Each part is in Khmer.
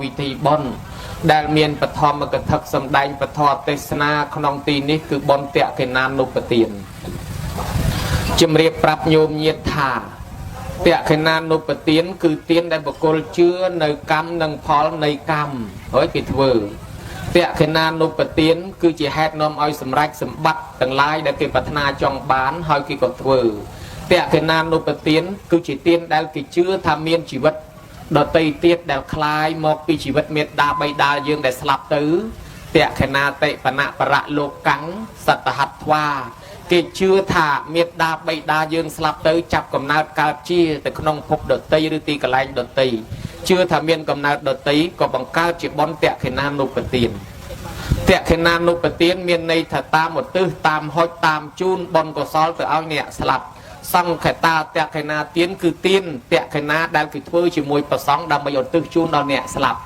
วิธีบนได้เมียนปฐมกระทักสำแดงปฐมเทศนาขนมตีนี้คือบนเตะเกนานุปเตียนจำเรียบปรับโยมเยียธาเตะเกนานุปเตียนคือเตียนได้บุคคลเชื่อในกรรมนังพอในกรรมเฮ้ยปิดเวอร์เตะเกนานุปเตียนคือจะแหดนมเอาสำรักสมบัติต่างลายได้เก็บปัฒนาจองบานเฮ้ยกิกดเวอร์เตะเกนานุปเตียนคือจิตเตียนได้กิเชื่อทำเมียนชีวิตดอตีเตียดดาวคลายมอกปีชีวิตเมตดาใบดายังได้สลับตื้อเตะขนาเตะปณะประโลกังสัตหัตวาเกจเชื่อถาเมตดาใบดายังสลับตื้อจับกำนาดกาเชียแต่ขนมพบดอตีหรือตีกระไลดอตีเชื่อทาเมียนกำนาดดอตีก็บังการจีบอลเตะขนานุปเตียนเตะขนานุปเตียนเมียนในถาตามหมดตื้อตามหอยตามจูนบอลก็ซ้อนแต่เอาเนี่ยสลับสังขตาเตะขนาเตียนคือเตียนเตะขนาได้คือเพื่อชิมวยประสองดำประโยชน์ตื้อจูนเราเนี่ยสลับ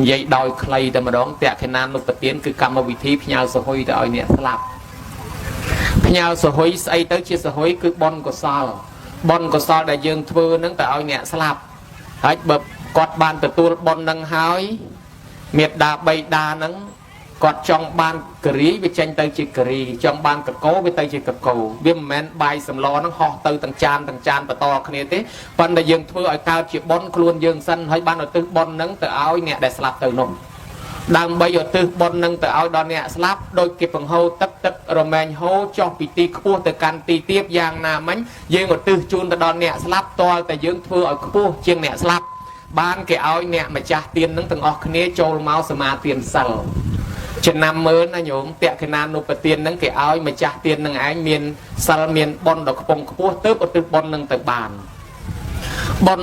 ใหญ่ดอยใครแต่มาร้องเตะขนานุปเตียนคือกรรมวิธีพญาสหอยแต่เอาเนี่ยสลับพญาสหอยไอเตอร์เชื่อสหอยคือบอลก็ซ้อบอลก็ซ้อได้ยังเพื่อนั่งแต่เอาเนี่ยสลับหายแบบกอดบานแต่ตัวบอลนั่งหายเมียดดาใบดานั่งกอดจองบานกรีไปเจนเตยจิกรีจองบานกะโก้ไปเตยจิกะโก้เบี้ยแมนใบสำล้อนั่งห่อเตยต่างจานปะตอคเนติปันได้ยังทั่วไอ้กาวจีบอลคลวนยังสั้นให้บ้านเอาตื้อบอลนั่งแต่เอาเนี่ยได้สลับเตยนมดังใบเอาตื้อบอลนั่งแต่เอาดอนเนี่ยสลับโดยเก็บของโฮตึกโรแมนโฮจองปีตีขั้วแต่การตีเทียบยางนามันยังเอาตื้อจูนแต่ดอนเนี่ยสลับตัวแต่ยังทั่วเอาขั้วเชียงเนี่ยสลับบ้านแกเอาเนี่ยมาจ่าเตียนนั่งต่างออกคเนโจลเมาสมาเตียนสัลจะนำมือนะโยมเตะขนานุปเตียนนั่งเกี่ยวมาจ่าเตียนนั่งไอ้เมียนซาลเมียนบอลดอกกระปงกระปุกตึ๊บบอลนั่งแต่บานบอล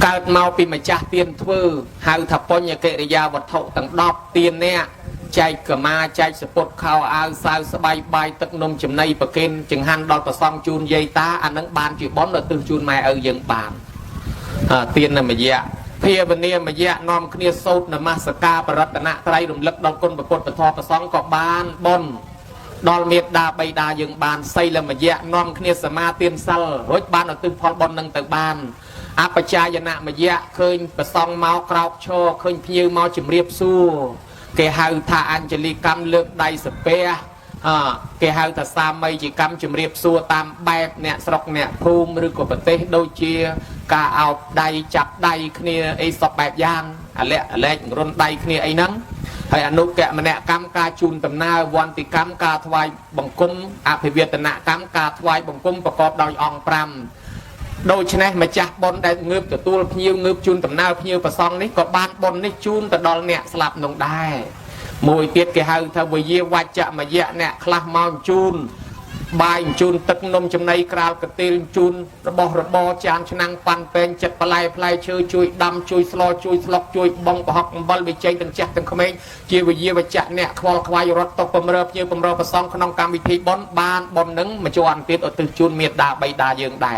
การเมาปีมาจ่าเตียนทั่วหาถับปนยาเกริยาวัตถุต่างดอกเตียนเนี่ยใจกระมาใจสปดข่าวอาสาวสบายใบตึกนมจำในประเคนจึงหันดอกประซองจูนเยตาอันนั้นบานจีบอลเราตื้อจูนมายังบานเตียนนั่นมาเยอะเพียบเนียมาแยะนอมคเนียโซดนมาสกาปรัตนะไตรดุมเล็กดอกก้นประกฏประทอประซองกอบานบนดอลเมียดาใบดายังบานไซละมาแยะนอมคเนียสมาเตียนซัลรถบานเอาตึงพอลบอลนังแต่บานอาปจายนะมาแยะเคยประซองเมากราวโชเคยพิวเมาจิมเรียบสู้เกหาทาอัญจลีกรรมเลือกใดสเปียเกหาแต่สามไม่จิกรรมจิมเรียบสู้ตามแบบเนี่ยสกเนี่ยภูมิหรือกบเตโดเชียกาเอาใดจับใดคเนียไอสอบแบบยางอะไรรุ่นใดคเนียไอนั้นให้อนุแกะมันเนี่ยกรรมกาจุนตำนาวันติกรรมกาถวายบังคุมอภิเวตนะกรรมกาถวายบังคุมประกอบโดยองปรำโดยชนะมาจับบอลได้เงือบแต่ตัวพิวเงือบจุนตำนาพิวประซองนี้ก็บ้านบอลนี่จุนแต่ดอลเนี่ยสลับลงได้มวยเตี้ยแกหาทวีเยวาจะมาเยะเนี่ยคลาเมาจุนบายจูนตึกนมจำในกราวกระติลจูนระบจานชนังปันเป็นจัดปลายพลายเชยช่วยดำช่วยสโลช่วยสลอกช่วยบองประหอกบอลไปเจงตั้งจักตั้งเขมรเจียวเยี่ยวจัดเนี่ยควอลควายรถตกปมเรือเยี่ยวปมเรือประซองขนมกรรมวิธีบอลบานบอลนึงมาจวนเตี้ยตึกจูนเมียดาใบดาเยืองได้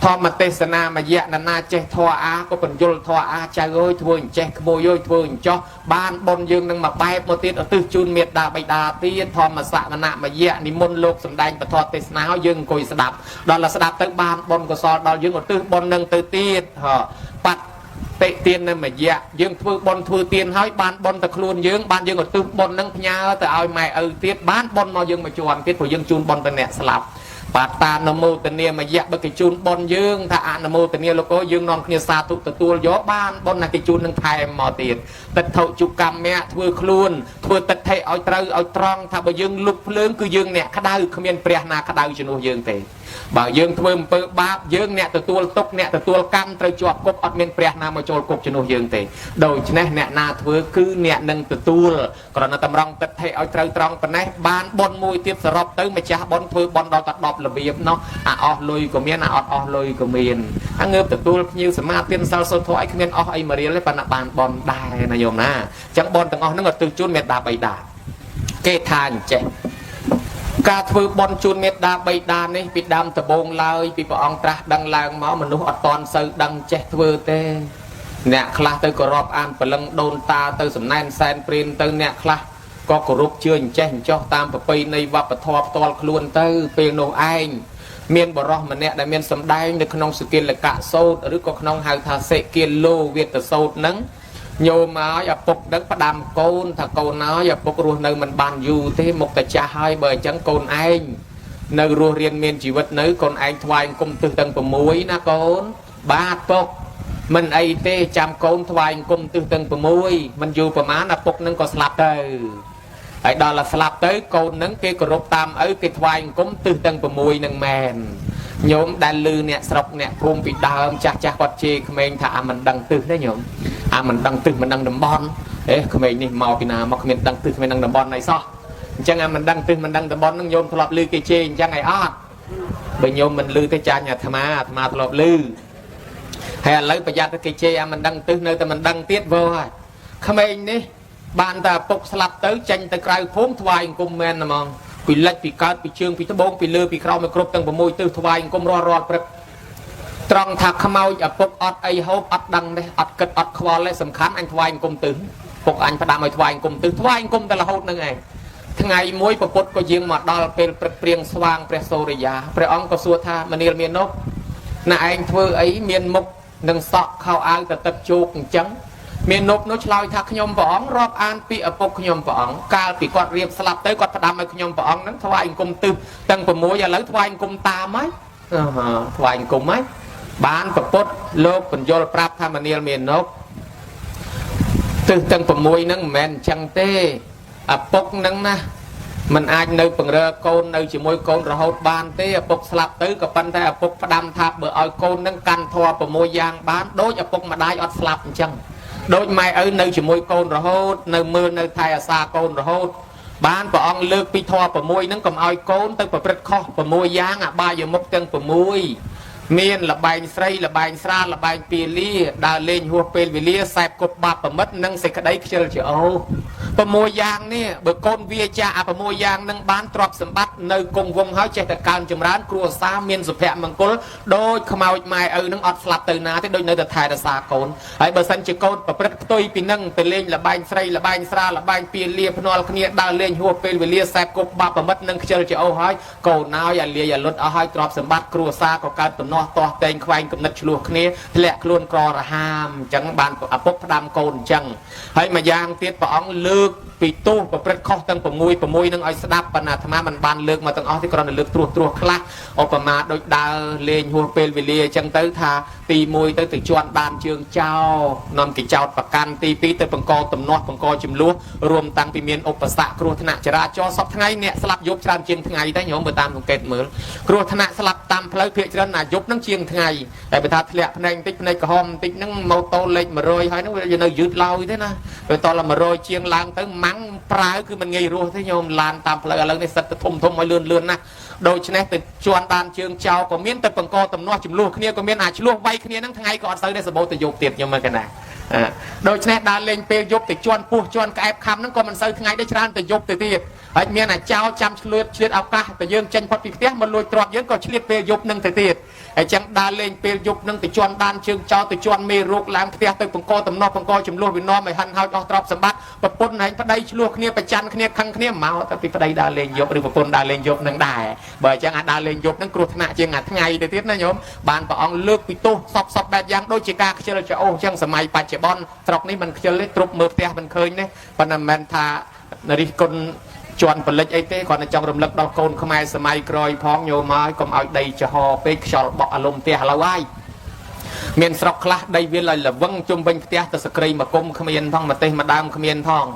ทอมาเตสนามาเยะนานาเจทออาก็เป็นยุลทออาใจเอ้ยทวนเจขโมยทวนจ่อบ้านบนยืนนั่งมาใบโมติตึกจูนเมียดาใบดาตีทอมาสะนามาเยะนิมนต์โลกสำแดงประทอเตสนาเขายืนกุยสดับดอลสดับตึกบ้านบนก็ซอดอลยืนตึกบนนั่งตึกตีปัดเตะเตียนนั่นมาเยะยืนทือบนทือเตียนให้บ้านบนตะครูนยืนบ้านยืนตึกบนนั่งพญาแต่เอาไม่เตียบ้านบนมายืนมาจวนเตียผู้ยืนจูนบนเป็นเนี่ยสลับปาตานโมตเนียมาแยกบกิจูนบนยืงถ้าอ่านโมตเนียโลโก้ยืงนอนเนียซาตุตัวย่อบ้านบนนักกิจูนนังไทยมอตีนตัดเท่าจุกรรมเนี่ยทั่วครูนทั่วตัดเทเอาตรเอาตรองถ้าบ่ยืงลุกเพลิงคือยืงเนี่ยขดาวขมิ้นเปรียนาขดาวจนูยืงเตะบ่ยืงทั่วเปิดบาปยืงเนี่ยตัวตกเนี่ยตัวกรรมตรจวบกบอดเมียนเปรียนามาโจลกบจนูยืงเตะโดยชนะเนี่ยนาทั่วคือเนี่ยนังตัวกรณตำรองตัดเทเอาตรองปนเนี่ยบ้านบนมวยเทียบสรับตึงมาจ้าบนทั่วบนดอกตัดดอกระเบียบเนาะออกลุยก็เมียนออกลุยก็เมียนถ้าเงือบแต่ตัวยิวสามารถเตียนซาลโซโทไอเมียนออกไอมาเรียเลยปนบานบอลได้นะโยมนะจังบอลต่างออกนั่งก็ตึงจุนเมตดาใบดาเกทานเจการถือบอลจุนเมตดาใบดานี่ปิดดำตะบงลายปิดปองตราดังลางเมาส์มนุษย์อดตอนสื่อดังเจถือเต้เนี่ยคลาเตยก็รอบอ่านพลังโดนตาเตยสำนักแซนปรินเตยเนี่ยคลาก็กรุบเชื่อเจนเจ้าตามประเพณีวัปทอปตอลคลวนเตยเป็นโนไอเมียนบรอมันเนี่ยได้เมียนสำได้ในขนมสกิลละกะโซดหรือก็ขนมหาทาเสกิโลเวตโซดนั้น nhôm áo và phục đất bắt đam côn thà côn áo và phục ruột nơi mình bàn dù thế một tài cha hai bởi chẳng côn anh nơi ruột riêng miền chỉ vật nơi con anh thoại cùng từ tầng của muối na côn ba phục mình ấy tê chăm côn thoại cùng từ tầng của muối mình dù của má là phục nâng có slap tới ấy đó là slap tới côn nâng kia của rốt tam ấy cái thoại cũng từ tầng của muối nâng mèn nhôm đàn lư nè sọc nè phun bị đau chặt chặt quạt chê mình thả mình đằng từ đấy nhôm mình đằng từ mình đằng đầm bon đấy mình đi màu kỳ nào mà mình đằng từ mình đằng đầm bon này sao chẳng mình đằng từ mình đằng đầm bon nó nhôm thọp lư cái chê chẳng ngày ót bởi nhôm mình lư tới cha nhà tham thọp lư hay lấy bây giờ cái chê mình đằng từ nơi ta mình đằng tiết vô rồi mình đi bạn ta phục slap tới tranh tới cài phốn thoại cùng men là mong bị lệch bị cát bị trương bị tơ bông bị lơ bị khâu bị cướp tăng môi từ thoại cùng rò tròn thạc khmau ở phục ọt ai hộp ọt đằng đây ọt cật ọt khoa lấy sầm khán anh thoại cùng từ phục anh phải làm thoại cùng từ thoại cùng ta là hốt nữa ngày ngày muối bậc bột có riêng mà đo về prieng xoang presoria preong có xua tha manil miền nốt là anh thưa ấy miền mục nâng sọ khao áo tập chuột trắng miền nộp nó chloi thác nhom võng rọp an pi ở bốc nhom võng ca pi quạt riệp slap tới quạt đam ở nhom võng nắng thoại cùng từ tăng của múa giờ lấy thoại cùng ta mấy thoại cùng mấy bán bậc bốt lốp còn vô prap tham maniel miền nộp từ tăng của múa nắng men chẳng tê ở bốc nắng na mình ai nơi bằng rơ côn nơi chỉ môi côn rồi hốt ban tê ở bốc slap tớiกับpan tay ở bốc đam tháp bờ ở côn nắng căn thoa của múa giang bán đối ở bốc mà đai ở slap chẳng đôi mai ở nơi chỉ môi côn rồi hốt nơi mưa nơi thay xa côn rồi hốt bán của ông lược pi thoa của môi nó còn ai côn tới của bật kho của môi giang ba giờ mốc chân của môi miền là bài xây là bài xa là bài pì li đà lên hua pê vì lia sẹp cột bạc và mất nâng sẽ cái đấy chơi chữ ô và môi giang nè bờ côn vía cha và môi giang nâng bán trọp sầm bắt nơi cùng vùng hói chạy tại can chùm rán cua xa miền sụp hẹ bằng côn đôi khmau mai nâng ọt flap từ ná tới đôi nơi thay là xa côn ấy bờ sân chỉ côn và bật tôi pì nâng từ lên là bài xây là bài xa là bài pì lia phân nol kia đà lên hua pê vì lia sẹp cột bạc và mất nâng chơi chữ ô hói cầu nàoอย่า lia อย่า lót ở hói trọp sầm bắt cua xa có can tụm nó to tên khoanh cầm nứt luộc kia lẹ luôn cò là ham chẳng bàn của bốc đam côn chẳng hay mà giang tiết của ông lược bị tu và bật kho tăng của môi nâng ai đáp bàn tham ăn bàn lược mà tăng ó thì còn là lược truột khla ở mà đôi đa lên hua pel về lia chẳng tới tha tì môi tới từ chọn bàn trường trao nằm cái trao bạc can tì pi tới bằng co tầm nót bằng co chìm lúa rùm tăng bị miền ốp sạ cua thna chả ra cho sắp ngày nè slap giúp tràn chiên ngày đấy nhóm bờ tamของเกตมือครัวธนาสลับตามเพลย์เพียรน่ะยุบนั่งเชียงไงแต่ไปทาทะเลพนังติ๊กในกระหอมติ๊กนั่งเมาโตเล็กมาโรยให้นั่งจะในยืดเล่าอยู่ด้วยนะไปตอนเรามาโรยเชียงลางตั้งมังปลายคือมันไงรู้ที่โยมลานตามเพลย์อะไรในสัตว์ทุ่มมาเลื่อนนะโดยเฉพาะติดจวนบานเชียงเจ้าก็เมียนแต่ปังกอตำนอจุ่มลูกเนี้ยก็เมียนอาจลูกใบเนี้ยนั่งทั้งไงก่อนซื้อในสมบูรณ์แต่ยุบเตียบยังมากันนะโดยเฉพาะดาเลงเปย์ยุบติดจวนปูจวนกระแอบคำนั่งก็มันซื้อทั้งไงได้ชนะแต่ยุบติดที่ไอ้เมียน่ะเจ้าจำเลือดเอากะแต่ยังเจนพอปีเตี้ยมันลอยตรอกยังก็เฉลี่ยเปย์ยุบนั่งติดไอ้จังดาเลงเปย์ยุบนั่งติดจวนบานเชียงเจ้าติดจวนเมรุกล้างเตี้ยติดปังกอตำนอปังกอจุ่มลูกวินนอไม่หันเฮาเอาตรอกสมบัติปะปนให้พระใดลูกเนี้ยไปจันเนี้ยคังเนี้ยเมาแต่ปีพระใดดาเลงยุบหรือปะปนดาเลงยุบนั่งได้บ่อยจังดาเลงยุบนั่งกรุธนาเชียงอัดทั้งไงแต่เตี้ยนะโยมบานปะอองเลือกปีตู้สอบแบบยังโดยจิกาเชื่อจะโอ้จังสมัยปัจจุบันตรอกนี้มันเชื่อเลยตรุบมือเตี้ยมันเคยเนี่ยปนมันทานาฬิกาจวนผลิตไอเต้ก่อนจะรำลึกดอกโกนขมายสมัยกรอยพ้องโยมาก็เอาได้จะห่อไปฉลบอกอารมณ์เตี้ยละไว้เมียนสระคลาได้เวลาละวังจุ่มเป็นเตี้ยแต่สกรีมากุมขมิ้นทองมาเตะมาดามขมิ้นทอง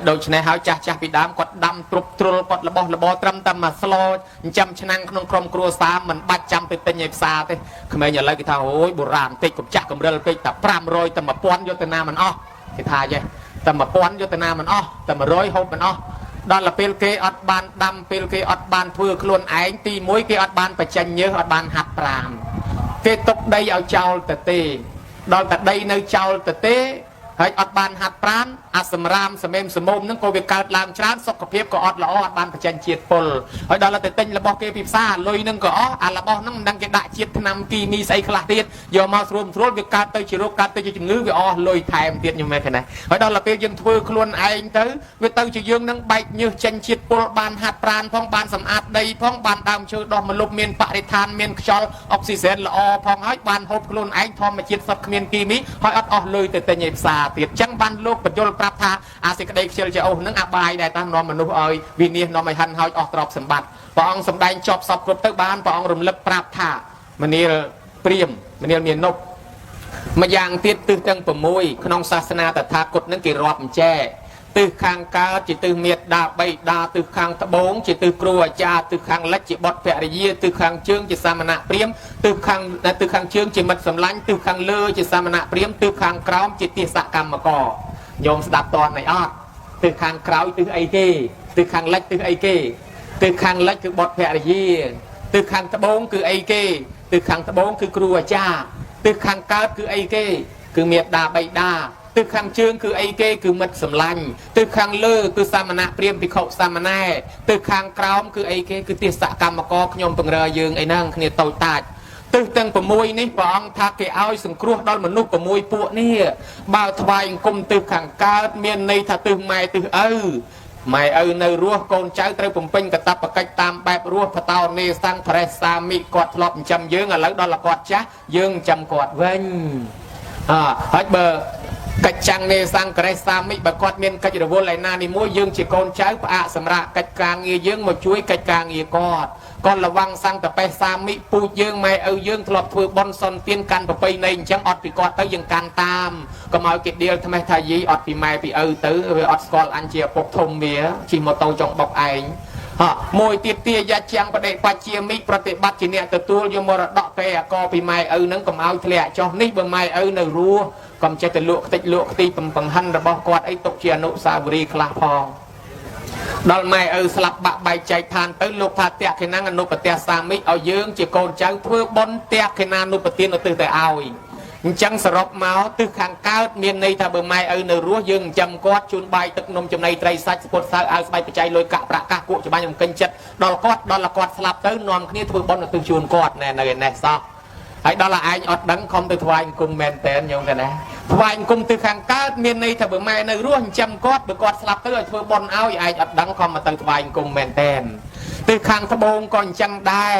โดยในหาวจ่าปีดามกดดำตรุบตรุลกดระบตรำตำมาสโลจำชนะขนมครมครัวสามมันบัดจำไปเป็นใหญ่ซาเต้ขมิ้นอย่าเลยกิท่าโอ้ยโบราณติดกับจักกับเรือไปแต่พรำโรยแต่มาป้อนโยตนามันอ้อกิท่าใช่แต่มาป้อนโยตนามันอ้อแต่มาโรยหอบมันอ้อđó là pel kê ọt ban đâm pel kê ọt ban thưa luôn ánh ti mối kê ọt ban phải tranh nhớ ọt ban hạt pram kê tục đây ao chào tê tê đó là đây nơi chào tê tê hay ọt ban hạt pram sầm ram sầm em sầm mồm nâng cô việc cào làm chán sọc cặp hiệp có ọt là ọt ban phải tranh chiết pol hay đó là tê tinh là bao kê pip xa lôi nâng có là bao nâng đăng cái đại chiết năm kỳ mi say khla tiết giờ mà rùm việc cào tới chỉ rốt cào tới chỉ ngữ cái lôi thèm tiết như thế này hay đó là pel dân thưa luôn anh tới việc tới chỉ dương nâng bạch như tranh chiết pol ban hạt pram phong ban sầm ạt đây phong ban đam chơi đo mà lục miền bạ than miền cho oxygen là phong hết ban hộp luôn anh thom mà chiết sọc miền kỳ mi hay ọt lôi tê tê nhịp xa ទៀតចឹងបានលោកបញ្យល់ប្រាប់ថាអាសេចក្តីខ្ជិលច្រអូសនឹងអាបាយដែលតាមនាំមនុស្សឲ្យវិនិច្ឆ័យនាំឲ្យហិនហោចអស់ទ្រព្យសម្បត្តិព្រះអង្គសម្ដែងចប់សពគ្រប់ទៅបានព្រះអង្គរំលឹកប្រាប់ថាមនាលព្រាហ្មណ៍មនាលមាននុបម្យ៉ាងទៀតទិសទាំង6ក្នុងសាសនាតថាគតនឹងគេរាប់អញ្ចែទិសខាងកើតជាទិសមេត្តាបៃតាទិសខាងត្បូងជាទិសគ្រូអាចារ្យទិសខាងលិចជាបុត្រភរិយាទិសខាងជើងជាសាមណៈព្រាហ្មណ៍ទិសខាងជើងជាមិត្តសម្លាញ់ទិសខាងលើជាសាមណៈព្រាហ្មណ៍ទិសខាងក្រោមជាទិសកម្មករញោមស្ដាប់តននៃអត់ទិសខាងក្រោយទិសអីគេទិសខាងលិចទិសអីគេទិសខាងលិចគឺបុត្រភរិយាទិសខាងត្បូងគឺអីគេទិសខាងត្បូងគឺគ្រូអាចារ្យទិសខាងកើតគឺអីគេគឺមេត្តាបៃតាទិសខាងជើងគឺអីគេគឺមិត្តសម្លាញ់ទិសខាងលើគឺសាមណៈព្រាហ្មណ៍ភិក្ខុសាមណេរទិសខាងក្រោមគឺអីគេគឺទេសកម្មករខ្ញុំពង្រើយើងអីហ្នឹងគ្នាតូចតាចទិសទាំង6នេះព្រះអង្គថាគេឲ្យសង្គ្រោះដល់មនុស្ស6ពួកនេះបើថ្វាយអង្គមទិសខាងកើតមានន័យថាទិសម៉ែទិសឪម៉ែឪនៅរស់កូនចៅត្រូវបំពេញកតបកិច្ចតាមបែបរស់បតោនេសង្ឃប្រេសសាមិគាត់ធ្លាប់ចិញ្ចឹមយើងឥឡូវដល់គាត់ចាស់យើងចិញ្ចឹមគាត់វិញហើយបើកិច្ចចាំងនេសង្ឃប្រេសសាមិបើគាត់មានកិច្ចរវល់ឯណានេះមួយយើងជាកូនចៅផ្អាកសម្រាប់កិច្ចការងារយើងមកជួយកិច្ចការងារគាត់គាត់ระวัងសង្ឃតបេសសាមិពូជយើងម៉ែឪយើងធ្លាប់ធ្វើបន់សន្តានកាន់ប្រពៃណីអញ្ចឹងអត់ពីគាត់ទៅយើងកាន់តាមកុំឲ្យគេដៀលថ្មេះថាយីអត់ពីម៉ែពីឪទៅវាអត់ស្គាល់អញជាឪពុកធំវាជិះម៉ូតូចង់បុកឯងមួយទៀតទាយាជាងបដិបច្ជាមិប្រតិបត្តិជាអ្នកទទួលយកមរតកកេអកពីម៉ែឪនឹងកុំឲ្យធ្លាក់ចុះនេះបើម៉ែឪនៅរស់កុំចេះតែលក់ខ្ទេចលក់ខ្ទីបង្ហិនរបស់គាត់អីទុកជាអនុស្សាវរីយ៍ខ្លះផងដល់ម៉ែឪស្លាប់បាក់បែកចែកឋានទៅលោកថាតេខេណាអនុបទាសាមិឲ្យយើងជាកូនចៅធ្វើបុណ្យតេខេណានុបទានឧទ្ទិសទៅឲ្យអញ្ចឹងសរុបមកទិសខាងកើតមានន័យថាបើម៉ែឪនៅរស់យើងចិញ្ចឹមគាត់ជូនបាយទឹកនំចំណីត្រីសាច់ស្ពុតសៅឲ្យស្បែកបច្ច័យលុយកាក់ប្រាក់កាសគក់ច្បាញ់អំកិញចិត្តដល់គាត់ស្លាប់ទៅនាំគ្នាធ្វើបុណ្យឧទ្ទិសជូនគាត់ណែនៅឯនេះសោះហើយដល់ឯងអត់ដឹងខំទៅថ្វាយអង្គមមែនតែនញោមកណាថ្វាយអង្គមទិសខាងកើតមានន័យថាបើម៉ែនៅរស់ចិញ្ចឹមគាត់បើគាត់ស្លាប់ទៅឲ្យធ្វើបុណ្យឲ្យឯងអត់ដឹងខំមកទៅថ្វាយអង្គមមែនតែនទិសខាងត្បូងក៏អញ្ចឹងដែរ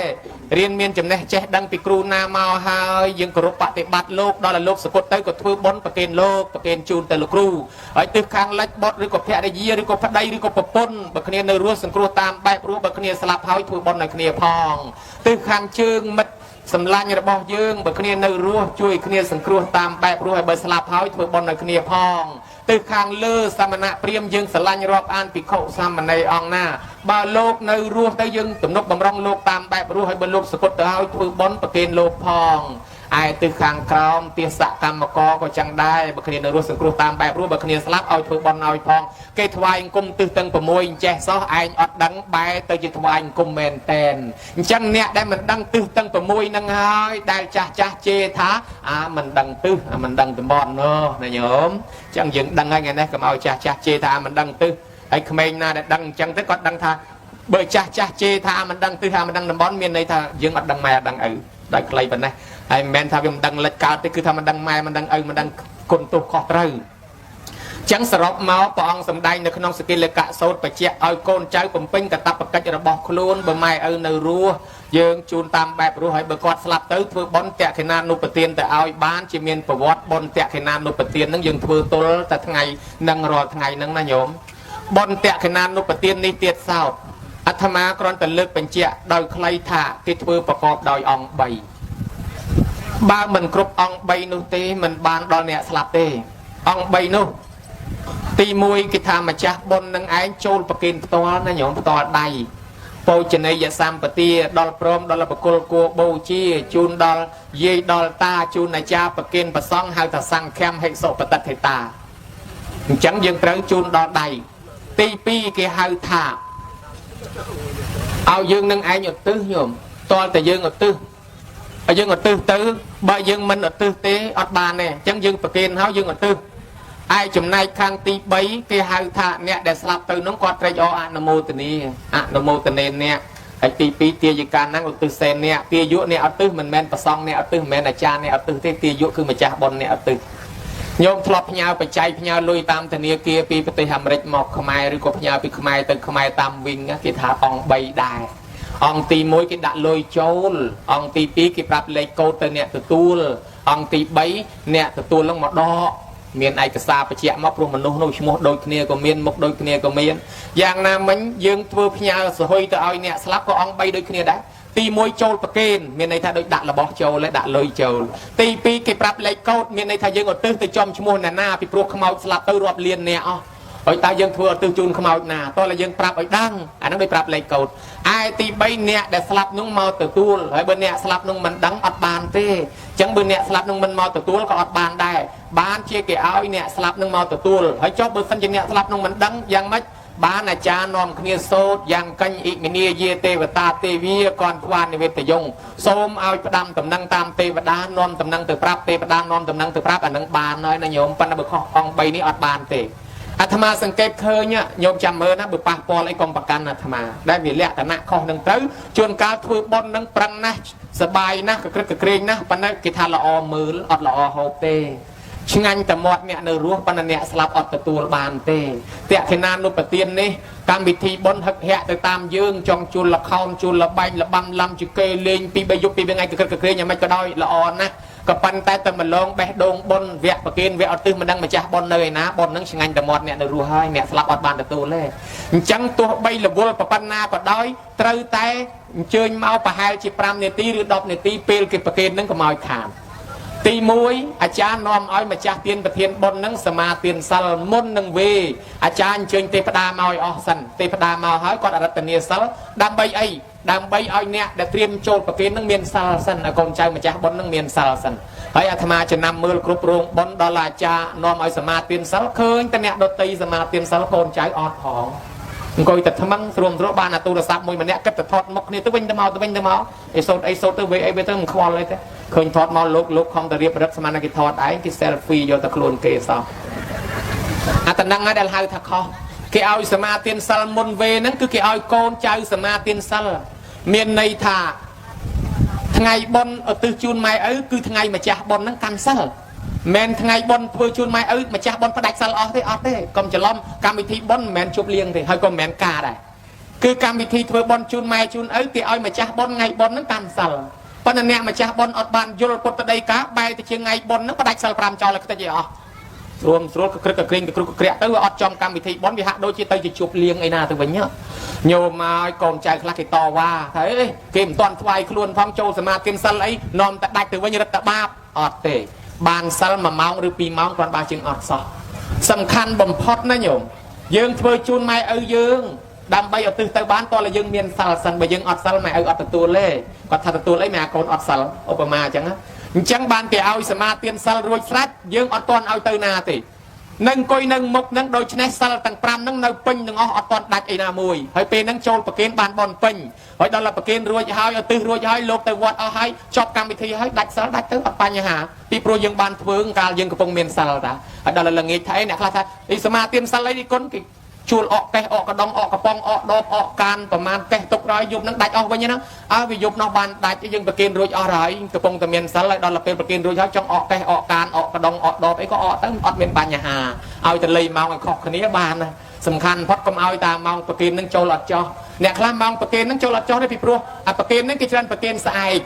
រៀនមានចំណេះចេះដឹងពីគ្រូណាមកហើយយើងគោរពបប្រតិបត្តិលោកដល់ឲ្យលោកសពុតទៅក៏ធ្វើបុណ្យប្រគេនលោកប្រគេនជូនទៅលោកគ្រូហើយទិសខាងលិចបុតឬក៏ភរិយាឬក៏ប្តីឬក៏ប្រពន្ធបើគ្នានៅរស់សង្គ្រោះតាមបែបរស់បើគ្នាស្លាប់ហើយធ្វើបុណ្យឲ្យគ្នាផងទិសខាងជើងមិត្តសម្លាញ់របស់យើងបើគ្នានៅរស់ជួយគ្នាសង្គ្រោះតាមបែបរស់ឲ្យបើស្លាប់ហើយធ្វើបុណ្យឲ្យគ្នាផងទិសខាងលើសាមណៈព្រាហ្មណ៍យើងស្រឡាញ់រាប់អានភិក្ខុសាមណេរអង្គណាបើលោកនៅរស់ទៅយើងទំនុកបំរុងលោកតាមបែបរស់ឲ្យបើលោកសពុតទៅឲ្យធ្វើបុណ្យប្រគេនលោកផងឯទិសខាងក្រោមទេសកម្មករក៏ចឹងដែរបើគ្នានៅរស់សង្គ្រោះតាមបែបរស់បើគ្នាស្លាប់ឲ្យធ្វើបុណ្យឲ្យផងគេថ្វាយអង្គមទិសទាំង6អញ្ចេះសោះឯងអត់ដឹងបែរទៅជាថ្វាយអង្គមមែនតែនអញ្ចឹងអ្នកដែលមិនដឹងទិសទាំង6ហ្នឹងហើយដែលចាស់ជេរថាមិនដឹងទិសមិនដឹងតំបន់នោះណាញោមអញ្ចឹងយើងដឹងហើយថ្ងៃនេះកុំឲ្យចាស់ជេរថាមិនដឹងទិសហើយក្មេងណាដែលដឹងអញ្ចឹងទៅគាត់ដឹងថាបើចាស់ជេរថាមិនដឹងទិសថាមិនដឹងតំបន់មានន័យថាយើងអត់ដឹងម៉ែអត់ដឹងឪដោយខ្លីប៉ុណ្ណេះហើយមិនមែនថាវាមិនដឹងលិចកើតទេគឺថាមិនដឹងម៉ែមិនដឹងឪមិនដឹងគុណទោសខុសត្រូវចឹងសរុបមកព្រះអង្គសម្ដែងនៅក្នុងសកិលកៈសោតបច្ចៈឲ្យកូនចៅបំពេញកតបកិច្ចរបស់ខ្លួនបើម៉ែឪនៅរស់យើងជូនតាមបែបរស់ហើយបើគាត់ស្លាប់ទៅធ្វើបុណ្យតេខេណានុបទានទៅឲ្យបានជាមានប្រវត្តិបុណ្យតេខេណានុបទានហ្នឹងយើងធ្វើទល់តែថ្ងៃនឹងរាល់ថ្ងៃហ្នឹងណាញោមបុណ្យតេខេណានុបទាននេះទៀតសោតអាត្មាគ្រាន់តែលើកបញ្ជាក់ដោយខ្លីថាគេធ្វើប្រកបដោយអង្គ3បើមិនគ្រប់អង្គ3នោះទេមិនបានដល់អ្នកស្លាប់ទេអង្គ3នោះទី1គេថាម្ចាស់បុណ្យនឹងឯងចូលប្រគេនផ្ទាល់ណាញោមផ្ទាល់ដៃបូជនីយសម្បទាដល់ព្រមដល់បកុលគួបូជាជូនដល់យាយដល់តាជូនអាចារ្យប្រគេនប្រសង់ហៅថាសង្ឃមហិសុបតិថេតាអញ្ចឹងយើងត្រូវជូនដល់ដៃទី2គេហៅថាឲ្យយើងនឹងឯងឧទ្ទិសញោមតើតែយើងឧទ្ទិសហើយយើងឧទ្ទិសទៅបើយើងមិនឧទ្ទិសទេអត់បានទេអញ្ចឹងយើងប្រគេនហើយយើងឧទ្ទិសឯចំណែកខាងទី3គេហៅថាអ្នកដែលស្លាប់ទៅនោះគាត់ត្រេកអរអនុមោទនាអ្នកហើយទី2ទាយកាហ្នឹងឧទ្ទិសសេនអ្នកទាយុអ្នកឧទ្ទិសមិនមែនប្រសងអ្នកឧទ្ទិសមិនមែនអាចារ្យអ្នកឧទ្ទិសទេទាយុគឺម្ចាស់បុណ្យអ្នកឧទ្ទិសញោមធ្លាប់ផ្ញើបច្ច័យផ្ញើលុយតាមធនាគារពីប្រទេសអាមេរិកមកខ្មែរឬក៏ផ្ញើពីខ្មែរទៅខ្មែរតាមវិញគេថាអង្គ3ដែរអង្គទី1គេដាក់លុយចូលអង្គទី2គេប្រាប់លេខកូដទៅអ្នកទទួលអង្គទី3អ្នកទទួលនឹងមកដក មានឯកសារបញ្ជាក់មកព្រោះមនុស្សនោះឈ្មោះដូចគ្នាក៏មានមុខដូចគ្នាក៏មានយ៉ាងណាមិញយើងធ្វើផ្ញើសហុយទៅឲ្យអ្នកស្លាប់ក៏អង្គ3ដូចគ្នាដែរទី1ចូលប្រគេនមានន័យថាដូចដាក់របស់ចូលហើយដាក់លុយចូលទី2គេប្រាប់លេខកូដមានន័យថាយើងឧទ្ទិសទៅចំឈ្មោះអ្នកណាពីព្រោះខ្មោចស្លាប់ទៅរាប់លានអ្នកអស់ហើយតើយើងធ្វើឧទ្ទិសជូនខ្មោចណាតោះតែយើងប្រាប់ឲ្យដឹងអាហ្នឹងដូចប្រាប់លេខកូដឯទី3អ្នកដែលស្លាប់នោះមកទទួលហើយបើអ្នកស្លាប់នោះមិនដឹងអត់បានទេអញ្ចឹងបើអ្នកស្លាប់នោះមិនមកទទួលក៏អត់បានដែរបានជាគេឲ្យអ្នកស្លាប់នឹងមកទទួលហើយចុះបើសិនជាអ្នកស្លាប់នោះមិនដឹងយ៉ាងម៉េចបានអាចារ្យនាំគ្នាសូត្រយ៉ាងកញ្ញអ៊ិមិនីយាទេវតាទេវីកនខ្វាននិវេតយងសូមឲ្យផ្ដាំតំណែងតាមទេវតានាំតំណែងទៅប្រាប់ទេវតានាំតំណែងទៅប្រាប់អានឹងបានហើយណាញោមប៉ុន្តែបើខុសអង្គ3នេះអត់បានទេអាត្មាសង្កេតឃើញញោមចាំមើលណាបើប៉ះពាល់អីកុំប្រកាន់អាត្មាដែលវាលក្ខណៈខុសនឹងទៅជួនកាលធ្វើបុណ្យនឹងប្រឹងណាស់សបាយណាស់កក្រឹកកក្រែងណាស់ប៉ុន្តែគេថាល្អមើលអត់ល្អហូបទេឆ្ងាញ់តែមាត់អ្នកនៅរស់ប៉ុន្តែអ្នកស្លាប់អត់ទទួលបានទេតេខេណានុបទាននេះកម្មវិធីបុណ្យហឹកហាក់ទៅតាមយើងចង់ជួលល្ខោនជួលលបែងលបាំឡំជគេលេងពី3យប់ពីថ្ងៃកក្រឹកកក្រែងយ៉ាងម៉េចក៏ដោយល្អណាស់ក៏ប៉ុន្តែតែម្លងបេះដូងបុណ្យវគ្គប្រគេនវគ្គអត់ទឹះមិនដឹងម្ចាស់បុណ្យនៅឯណាបុណ្យនឹងឆ្ងាញ់តែមាត់អ្នកនៅរស់ហើយអ្នកស្លាប់អត់បានទទួលទេអញ្ចឹងទោះបីរវល់ប៉ុណ្ណាក៏ដោយត្រូវតែអញ្ជើញមកប្រហែលជា5នាទីឬ10នាទីពេលគេប្រគេននឹងកុំឲ្យខាតទី1អាចារ្យនាំឲ្យម្ចាស់ទានប្រធានបុណ្យនឹងសមាទានសិលមុននឹងវេអាចារ្យអញ្ជើញទេវតាមកឲ្យអស់សិនទេវតាមកហើយគាត់អរតនីសិលដើម្បីអីដើម្បីឲ្យអ្នកដែលត្រៀមចូលប្រគេននឹងមានសិលសិនឲ្យកូនចៅម្ចាស់បុណ្យនឹងមានសិលសិនហើយអាត្មាចំណាំមើលគ្រប់រោងបុណ្យដល់អាចារ្យនាំឲ្យសមាទានសិលឃើញតែអ្នកដតីសមាទានសិលកូនចៅអត់ផងអង្គុយតែថ្មឹងស្រួមស្រួលបានអាទូរស័ព្ទមួយម្នាក់គិតទៅថតមុខគ្នាទៅវិញទៅមកអីសូត្រទៅវិញអីទៅមិនខ្វល់អីទេឃើញថតមកលោកខំតែរៀបរឹកស្មានតែគេថតឯងគេ selfie យកតែខ្លួនគេសោះអាតំណឹងហើយដែលហៅថាខុសគេឲ្យសមាទានសិលមុនវេហ្នឹងគឺគេឲ្យកូនចៅសមាទានសិលមានន័យថាថ្ងៃបុណ្យឧទ្ទិសជូនម៉ែឪគឺថ្ងៃម្ចាស់បុណ្យហ្នឹងកាន់សិលមិនថ្ងៃបុណ្យធ្វើជូនម៉ែឪម្ចាស់បុណ្យផ្ដាច់សិលអស់ទេអត់ទេកុំច្រឡំកម្មវិធីបុណ្យមិនមែនជប់លៀងទេហើយក៏មិនមែនការដែរគឺកម្មវិធីធ្វើបុណ្យជូនម៉ែជូនឪគេឲ្យម្ចាស់បុណ្យថ្ងៃបុណ្យហ្នឹងកាន់សិលប៉ុន្តែអ្នកម្ចាស់បុណ្យអត់បានយល់ពុទ្ធដីកាបែរទៅជាថ្ងៃបុណ្យហ្នឹងផ្ដាច់សិល5ចោលឲ្យខ្ទេចឲ្យអស់ស្រួលក្រឹកក្រែងទៅគ្រុកក្រាក់ទៅវាអត់ចំកម្មវិធីបុណ្យវាហាក់ដូចជាទៅជាជប់លៀងអីណាទៅវិញញោមមកឲ្យកូនចៅខ្លះគេតវ៉ាថាអីគេមិនទាន់ថ្វាយខ្លួនផងចូលសមាធិសិលអីនាំតែដាច់ទៅវិញរឹតតែបាបអត់ទេបានសិល1ម៉ោងឬ2ម៉ោងគ្រាន់បើជាងអត់សោះសំខាន់បំផុតណាញោមយើងធ្វើជូនម៉ែឪយើងដើម្បីឧទ្ទិសទៅបានតើយើងមានសិលសិនបើយើងអត់សិលម៉ែឪអត់ទទួលទេគាត់ថាទទួលអីម៉ែកូនអត់សិលឧបមាអញ្ចឹងបានគេឲ្យសមាទានសិលរួចស្រេចយើងអត់ទាន់ឲ្យទៅណាទេនឹងអង្គុយនឹងមុខនឹងដូច្នេះសិលទាំង5នឹងនៅពេញទាំងអស់អត់ទាន់ដាច់អីណាមួយហើយពេលហ្នឹងចូលប្រគេនបានបនពេញហើយដល់តែប្រគេនរួចហើយឧទ្ទិសរួចហើយលោកទៅវត្តអស់ហើយចប់កម្មវិធីហើយដាច់សិលដាច់ទៅអត់បញ្ហាពីព្រោះយើងបានធ្វើកាលយើងកំពុងមានសិលតាហើយដល់ល្ងាចថៃអ្នកខ្លះថាអីសមាទានសិលអីនេះគុណគេជួលអកកេះអកកដងអកកប៉ុងអកដបអកកានប្រមាណកេះទុកដល់យប់នឹងដាច់អស់វិញហ្នឹងវាយប់នោះបានដាច់យើងប្រគេនរួចអស់ហើយកំពុងតែមានសិលហើយដល់ពេលប្រគេនរួចហើយចង់អកកេះអកកានអកកដងអកដបអីក៏អកទៅអត់មានបញ្ហាឲ្យតែលេម៉ោងឲ្យខុសគ្នាបានណាសំខាន់ផុតកុំឲ្យតាម៉ោងប្រគេននឹងចូលអត់ចោះអ្នកខ្លះម៉ោងប្រគេននឹងចូលអត់ចោះទេពីព្រោះអាប្រគេននឹងគេច្រើនប្រគេនស្អែក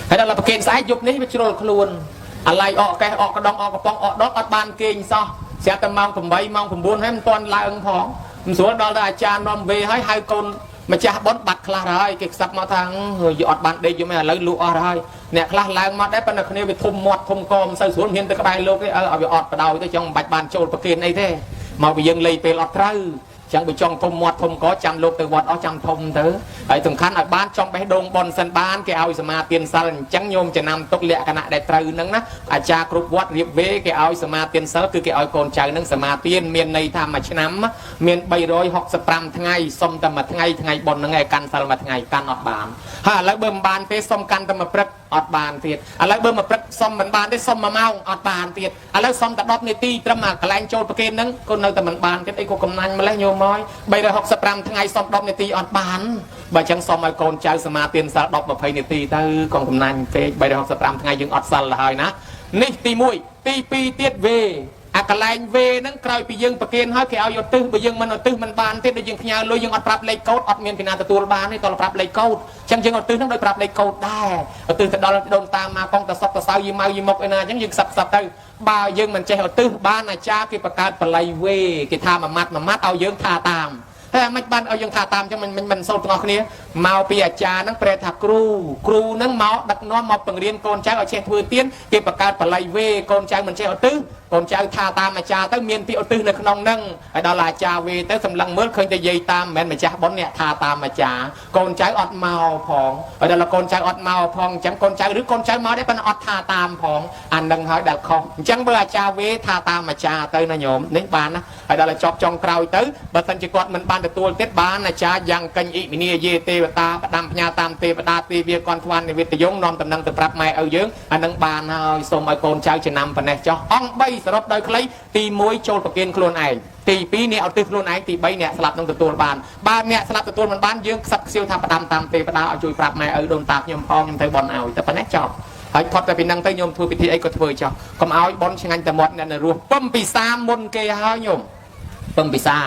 ហើយដល់ប្រគេនស្អែកយប់នេះវាជ្រុលខ្លួនអាឡៃអកកេះអកកដងអកកប៉ុងអកដបអត់បានគេងសោះស្រាប់តែម៉ោង8ម៉ោង9ហើយមិនទាន់ឡើងផងមិនស្រួលដល់តែអាចារ្យនាំវេហើយហៅកូនម្ចាស់បុណ្យបាត់ខ្លះហើយគេខ្សឹបមកថាយអត់បានដេកយំឯងឥឡូវលក់អស់ហើយអ្នកខ្លះឡើងមកដែរប៉ុន្តែគ្នាវាធំមាត់ធំកមិនសូវស្រួលហ៊ានទៅក្បែរលោកទេឲ្យវាអត់បដ ாய் ទៅចង់មិនបាច់បានចូលប្រគេនអីទេមកវាយើងលេងពេលអត់ត្រូវចឹងបើចង់ធំមាត់ធំកចាំលោកទៅវត្តអស់ចាំធំទៅហើយសំខាន់ឲ្យបានចំបេះដូងបនសិនបានគេឲ្យសមាទានសិលអញ្ចឹងញោមចំណាំទុកលក្ខណៈដែលត្រូវហ្នឹងណាអាចារ្យគ្រប់វត្តរៀបវេគេឲ្យសមាទានសិលគឺគេឲ្យកូនចៅហ្នឹងសមាទានមានន័យថាមួយឆ្នាំមាន365ថ្ងៃសុំតែមួយថ្ងៃថ្ងៃបនហ្នឹងឯងកាន់សិលមួយថ្ងៃកាន់អត់បានហើយឥឡូវបើមិនបានទេសុំកាន់តែមួយព្រឹកអត់បានទៀតឥឡូវបើមួយព្រឹកសុំមិនបានទេសុំ1ម៉ោងអត់បានទៀតឥឡូវសុំតែ10នាទីត្រឹមកន្លែងចូលប្រគេនហ្នឹងក៏នៅតែមិនបានទៀតអីក៏កំណាញ់ម្លេះញោមមក365ថ្ងៃសុំ10នាទីអត់បានបើអញ្ចឹងសុំឲ្យកូនចៅសមាទានសិល10 20នាទីទៅកុំកំណាញ់ពេក365ថ្ងៃយើងអត់សិលទៅហើយណានេះទី1ទី2ទៀតវេ អាកន្លែងវេហ្នឹងក្រោយពីយើងប្រគិនហើយគេឲ្យយកទិសបើយើងមិនឲ្យទិសមិនបានទេដូចយើងផ្ញើលុយយើងអត់ប្រាប់លេខកូដអត់មានពីណាទទួលបានទេតើប្រាប់លេខកូដអញ្ចឹងយើងឲ្យទិសហ្នឹងដោយប្រាប់លេខកូដដែរឲ្យទិសទៅដល់ដូនតាមកកងតសក់តសៅយីម៉ៅយីមុខឯណាអញ្ចឹងយើងខ្សឹបទៅបើយើងមិនចេះឲ្យទិសបានអាចារ្យគេបង្កើតបល័យវេគេថាមួយម៉ាត់ឲ្យយើងថាតាមតែមិនបានឲ្យយើងថាតាមអញ្ចឹងមិនសូត្រទាំងអស់គ្នាមកពីអាចារ្យហ្នឹងប្រែថាគ្រូហ្នឹងមកដឹកនាំមកបង្រៀនកូនចៅឲ្យចេះធ្វើទានគេបង្កើតបល័យវេកូនចៅមិនចេះឧទ្ទិសកូនចៅថាតាមអាចារ្យទៅមានពាក្យឧទ្ទិសនៅក្នុងហ្នឹងហើយដល់អាចារ្យវេទៅសម្លឹងមើលឃើញតែយាយតាមមិនមែនម្ចាស់បុណ្យអ្នកថាតាមអាចារ្យកូនចៅអត់មកផងហើយដល់កូនចៅអត់មកផងអញ្ចឹងកូនចៅឬកូនចៅមកដែរប៉ុន្តែអត់ថាតាមផងអានឹងហើយដែលខុសអញ្ចឹងបើអាចារ្យវេថាតាមអាចារ្យទៅណាញោមនេះបានណាហើយដល់ចប់ចុងក្រោយទៅបើសិនជាគាត់មិនបានទទួលទៀតបានអាចារ្យយ៉ាងកញ្ញអ៊ីវិនីយេទេវតាផ្ដាំផ្ញើតាមទេវតាទេវាគន់ខ្វាន់និវិតយងនាំតំណែងទៅប្រាប់ម៉ែឪយើងអានឹងបានហើយសូមឲ្យកូនចៅចំណាំប៉ុណ្ណេះចុះអង្គ3សរុបដោយខ្លីទី1ចូលប្រគិនខ្លួនឯងទី2អ្នកឧទ្ទិសខ្លួនឯងទី3អ្នកស្លាប់នឹងទទួលបានបើអ្នកស្លាប់ទទួលមិនបានយើងខ្សឹបខ្សៀវថាផ្ដាំតាមទេវតាឲ្យជួយប្រាប់ម៉ែឪដូនតាខ្ញុំផងខ្ញុំទៅបន់ឲ្យតែប៉ុណ្ណេះចប់ហើយផុតតែពីហ្នឹងទៅញោមធ្វើពិធីអីក៏ធ្វើចោះកុំឲ្យបន់ឆ្ងាញ់តែមាត់អ្នកនៅរស់ពំពិសាមុនគេហើយញោមពំពិសា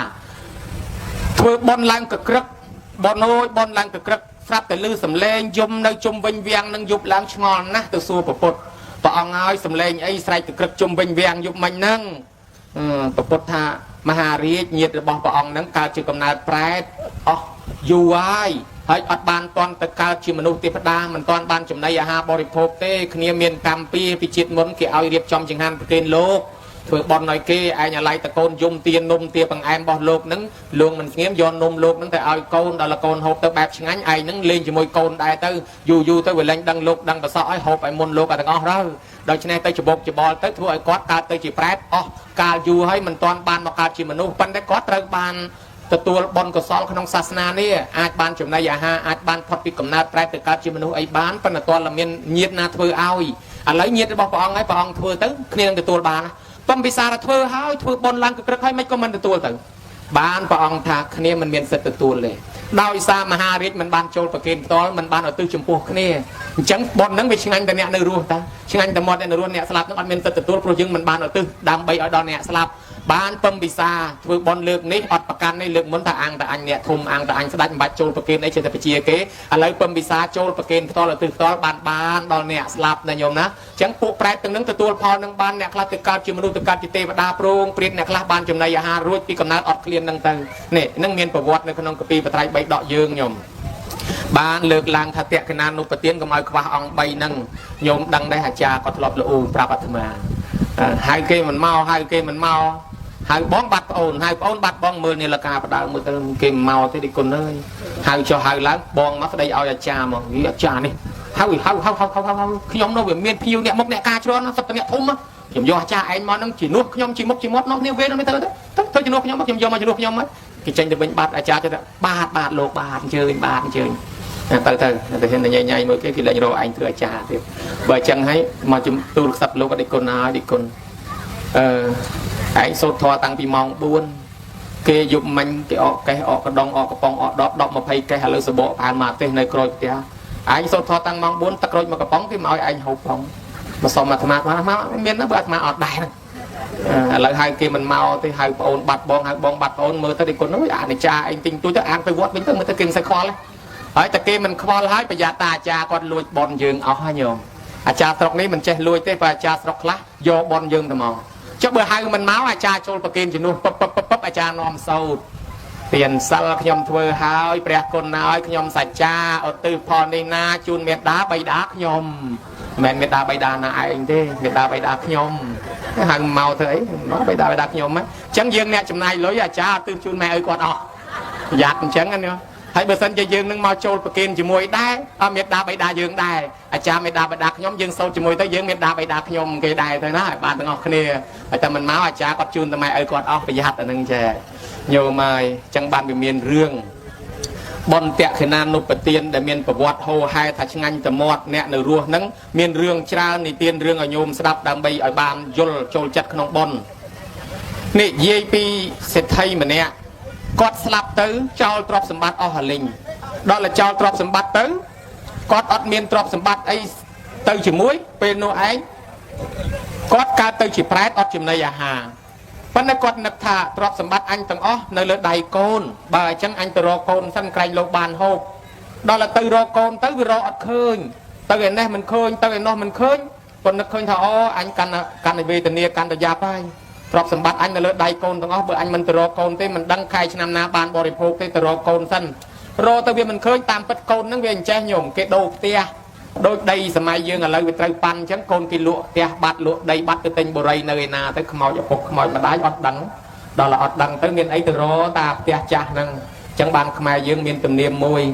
ធ្វើបន់ឡើងកក្រឹកបន់អូយបន់ឡើងកក្រឹកស្រាប់តែលឺសំឡេងយំនៅជុំវិញវាំងនឹងយប់ឡើងឆ្ងល់ណាស់ទៅសួរព្រះពុទ្ធព្រះអង្គហើយសំឡេងអីស្រែកកក្រឹកជុំវិញវាំងយប់មិញហ្នឹងព្រះពុទ្ធថាមហារាជញាតិរបស់ព្រះអង្គហ្នឹងកើតជាកំណើតប្រែតអស់យូរហើយអត់បានតន់ទៅកើតជាមនុស្សទេវតាមិនតន់បានចំណីអាហារបរិភោគទេគ្នាមានកម្មពីជាតិមុនគេឲ្យរៀបចំចង្ហាន់ប្រគេនលោកធ្វើបន់ឲ្យគេឯងអាឡៃតកូនយំទាននំទាបង្អែមរបស់លោកហ្នឹងលោកមិនស្ងៀមយកនំលោកហ្នឹងទៅឲ្យកូនដល់កូនហូបទៅបែបឆ្ងាញ់ឯងហ្នឹងលេងជាមួយកូនដែរទៅយូរទៅវាលែងដឹងលោកដឹងប្រសក់ឲ្យហូបឲ្យមុនលោកឲ្យទាំងអស់ទៅដូច្នេះទៅច្បោកច្បល់ទៅធ្វើឲ្យគាត់កើតទៅជាប្រែតអស់កាលយូរហើយមិនទាន់បានមកកើតជាមនុស្សប៉ុន្តែគាត់ត្រូវបានទទួលបុណ្យកុសលក្នុងសាសនានេះអាចបានចំណីអាហារអាចបានផុតពីកំណើតប្រែតទៅកើតជាមនុស្សអីបានប៉ុន្តែទាល់តែមានញាតិណាធ្វើឲ្យឥឡូវញាតិរបស់ព្រះអង្គហើយព្រះអង្គធ្វើទៅគ្នានឹងទទួលបានបំពិសារធ្វើហើយធ្វើបុណ្យឡើងកក្រឹកហើយមិនក៏មិនទទួលទៅបានព្រះអង្គថាគ្នាមិនមានសិទ្ធិទទួលទេដោយសារមហារាជមិនបានចូលប្រគេនផ្ទាល់មិនបានឧទ្ទិសចំពោះគ្នាអញ្ចឹងបុណ្យហ្នឹងវាឆ្ងាញ់តែអ្នកនៅរស់តាឆ្ងាញ់តែមាត់អ្នកនៅរស់អ្នកស្លាប់ហ្នឹងអត់មានសិទ្ធិទទួលព្រោះយើងមិនបានឧទ្ទិសដើម្បីឲ្យដល់អ្នកស្លាប់បានពំពិសាធ្វើបុណ្យលើកនេះអត់ប្រកាន់នេះលើកមុនថាអង្គតែអញអ្នកធំអង្គតែអញស្ដេចមិនបាច់ចូលប្រគេនអីចេះតែបជាគេឥឡូវពំពិសាចូលប្រគេនផ្ទាល់ឧទ្ទិសផ្ទាល់បានដល់អ្នកស្លាប់ណាញោមណាអញ្ចឹងពួកប្រែតទាំងនឹងទទួលផលនឹងបានអ្នកខ្លះទៅកើតជាមនុស្សទៅកើតជាទេវតាព្រងព្រាតអ្នកខ្លះបានចំណីអាហាររួចពីកំណើតអត់ឃ្លាននឹងទៅនេះនឹងមានប្រវត្តិនៅក្នុងកាពីបត្រៃ3ដកយើងញោមបានលើកឡើងថាតក្កណានុបទានកុំឲ្យខ្វះអង្គ3ហ្នឹងញោមដឹងដែរអាចារ្យក៏ធ្លាប់លូប្រាប់អាត្មាហៅគេមិនមកហៅគេមិនមកហៅបងបាត់ប្អូនហៅប្អូនបាត់បងមើលនាឡិកាបដើមើលទៅគេមិនមកទេឌីគុណអើយហៅចុះហៅឡើងបងមកស្ដីឲ្យអាចារ្យមកវាអាចារ្យនេះហៅខ្ញុំនោះវាមានភៀវអ្នកមុខអ្នកការច្រើនសត្វអ្នកធំខ្ញុំយកអាចារ្យឯងមកនឹងជំនួសខ្ញុំជាមុខជាមាត់នោះគ្នាវេនោះទៅធ្វើជំនួសខ្ញុំមកខ្ញុំយកមកជំនួសខ្ញុំមកគេចេញទៅវិញបាត់អាចារ្យទៅបាទលោកបាទអញ្ជើញទៅហ៊ានតែញ៉ៃមើលគេលេងរកឯងធ្វើអាចារ្យទៀតបើអញ្ចឹងហើយមកជំទូលខ្សឹបលោកអឌីគុណហើយឌីគុណឯងសូត្រធម៌តាំងពីម៉ោង4គេយប់មិញគេអកកេះអកកដងអកកំប៉ុងអក10 20កេះឥឡូវសបកផានមកទេសនៅក្រោយផ្ទះឯងសូត្រធម៌តាំងម៉ោង4ទឹកក្រូចមកកំប៉ុងគេមកឲ្យឯងហូបផងមកសុំអាត្មាមានណាបើអាត្មាអត់ដែរឥឡូវហៅគេមិនមកទេហៅប្អូនបាត់បងហៅបងបាត់ប្អូនមើលទៅឌីគុណអើយអានិចាឯងទិញទួចទៅអាងទៅវត្តវិញទៅមើលទៅគេមិនសូវខ្វល់ហើយតែគេមិនខ្វល់ហើយប្រយ័ត្នតាអាចារ្យគាត់លួចបនយើងអស់ហើយញោមអាចារ្យស្រុកនេះមិនចេះលួចទេបើអាចារ្យស្រុកខ្លះយកបនយើងទៅមកចុះបើហៅមិនមកអាចារ្យចូលប្រគេនជំនួសពឹបអាចារ្យនាំសោតទានសិលខ្ញុំធ្វើហើយព្រះគុណហើយខ្ញុំសច្ចាឧទ្ទិសផលនេះណាជូនមេត្តាបិតាខ្ញុំមិនមែនមេត្តាបិតាណាឯងទេមេត្តាបិតាខ្ញុំហៅមកធ្វើអីមកបិតាខ្ញុំហ្នឹងអញ្ចឹងយើងអ្នកចំណាយលុយអាចារ្យឧទ្ទិសជូនម៉ែឪគាត់អស់ប្រយ័ត្នអញ្ចឹងណាហើយបើសិនជាយើងនឹងមកចូលប្រគេនជាមួយដែរមេត្តាបិតាយើងដែរអាចារ្យមេត្តាបិតាខ្ញុំយើងសូត្រជាមួយទៅយើងមេត្តាបិតាខ្ញុំគេដែរទៅណាឲ្យបានទាំងអស់គ្នាហើយតែមិនមកអាចារ្យគាត់ជូនតែម៉ែឪគាត់អស់ប្រយ័ត្នអានឹងចេះញោមហើយអញ្ចឹងបានវាមានរឿងបុណ្យតក្កណានុបទានដែលមានប្រវត្តិហូរហែថាឆ្ងាញ់តែមាត់អ្នកនៅរស់ហ្នឹងមានរឿងច្រើននិទានរឿងឲ្យញោមស្ដាប់ដើម្បីឲ្យបានយល់ចូលចិត្តក្នុងបុណ្យនិយាយពីសេដ្ឋីម្នាក់គាត់ស្លាប់ទៅចោលទ្រព្យសម្បត្តិអស់ហលិញដល់តែចោលទ្រព្យសម្បត្តិទៅគាត់អត់មានទ្រព្យសម្បត្តិអីទៅជាមួយពេលនោះឯងគាត់កើតទៅជាប្រែតអត់ចំណីអាហារ ប៉ុន្តែគាត់នឹកថាទ្រព្យសម្បត្តិអញទាំងអស់នៅលើដៃកូនបើអញ្ចឹងអញទៅរកកូនសិនក្រែងលោកបានហូបដល់ទៅរកកូនទៅវារកអត់ឃើញទៅឯនេះមិនឃើញទៅឯនោះមិនឃើញគាត់នឹកឃើញថាអូអញកាន់វេទនាកាន់តែយ៉ាប់ហើយទ្រព្យសម្បត្តិអញនៅលើដៃកូនទាំងអស់បើអញមិនទៅរកកូនទេមិនដឹងខែឆ្នាំណាបានបរិភោគទេទៅរកកូនសិនរកទៅវាមិនឃើញតាមពិតកូនហ្នឹងវាអញ្ចេះញោមគេដូរផ្ទះដូចដីសម័យយើងឥឡូវវាត្រូវប៉ាន់អញ្ចឹងកូនគេលក់ផ្ទះបាត់លក់ដីបាត់ទៅទិញបុរីនៅឯណាទៅខ្មោចឪពុកខ្មោចម្ដាយអត់ដឹងដល់អត់ដឹងទៅមានអីទៅរកតាផ្ទះចាស់ហ្នឹងអញ្ចឹងបានខ្មែរយើងមានទំនៀមមួយ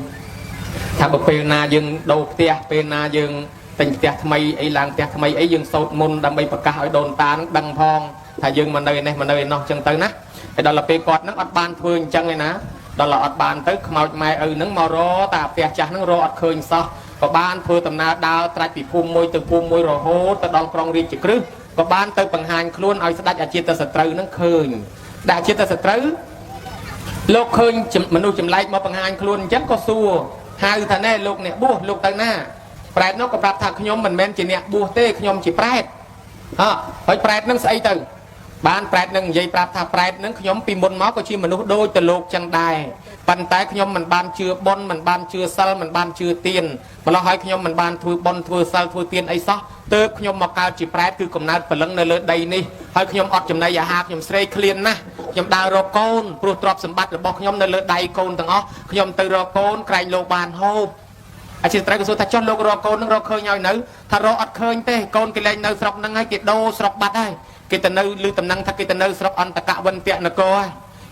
ថាបើពេលណាយើងដូរផ្ទះពេលណាយើងទិញផ្ទះថ្មីអីឡើងផ្ទះថ្មីអីយើងសូត្រមន្តដើម្បីប្រកាសឲ្យដូនតានឹងដឹងផងថាយើងមកនៅនេះមកនៅឯនោះអញ្ចឹងទៅណាហើយដល់ពេលគាត់នឹងអត់បានធ្វើអញ្ចឹងឯណាដល់អត់បានទៅខ្មោចម៉ែឪនឹងមករកតាផ្ទះចាស់នឹងរកអត់ឃើញសោះក៏បានធ្វើដំណើរដើរត្រាច់ពីភូមិមួយទៅភូមិមួយរហូតទៅដល់ក្រុងរាជក្រឹសក៏បានទៅបង្ហាញខ្លួនឲ្យស្ដេចអាជាតសត្រូវនឹងឃើញដែលអាជាតសត្រូវលោកឃើញមនុស្សចម្លែកមកបង្ហាញខ្លួនអញ្ចឹងក៏សួរហៅថាណែលោកអ្នកបួសលោកទៅណាប្រែតនោះក៏ប្រាប់ថាខ្ញុំមិនមែនជាអ្នកបួសទេខ្ញុំជាប្រែតហើយប្រែតនឹងស្អីទៅបានប្រែតនឹងនិយាយប្រាប់ថាប្រែតនឹងខ្ញុំពីមុនមកក៏ជាមនុស្សដូចទៅលោកចឹងដែរប៉ុន្តែខ្ញុំមិនបានជឿបុណ្យមិនបានជឿសិលមិនបានជឿទានម្ល៉េះហើយខ្ញុំមិនបានធ្វើបុណ្យធ្វើសិលធ្វើទានអីសោះទើបខ្ញុំមកកើតជាប្រែតគឺកំណើតព្រលឹងនៅលើដីនេះហើយខ្ញុំអត់ចំណីអាហារខ្ញុំស្រេកឃ្លានណាស់ខ្ញុំដើររកកូនព្រោះទ្រព្យសម្បត្តិរបស់ខ្ញុំនៅលើដៃកូនទាំងអស់ខ្ញុំទៅរកកូនក្រែងលោកបានហូបអាចិត្រៃក៏សួរថាចុះលោករកកូននឹងរកឃើញឲ្យនៅថារកអត់ឃើញទេកូនគេលែងនៅស្រុកហ្នឹងហើយគេដូរស្រុកបាត់ហើយគេទៅនៅឮតំណែងថាគេទៅនៅស្រុកអន្តកវិនពនគរ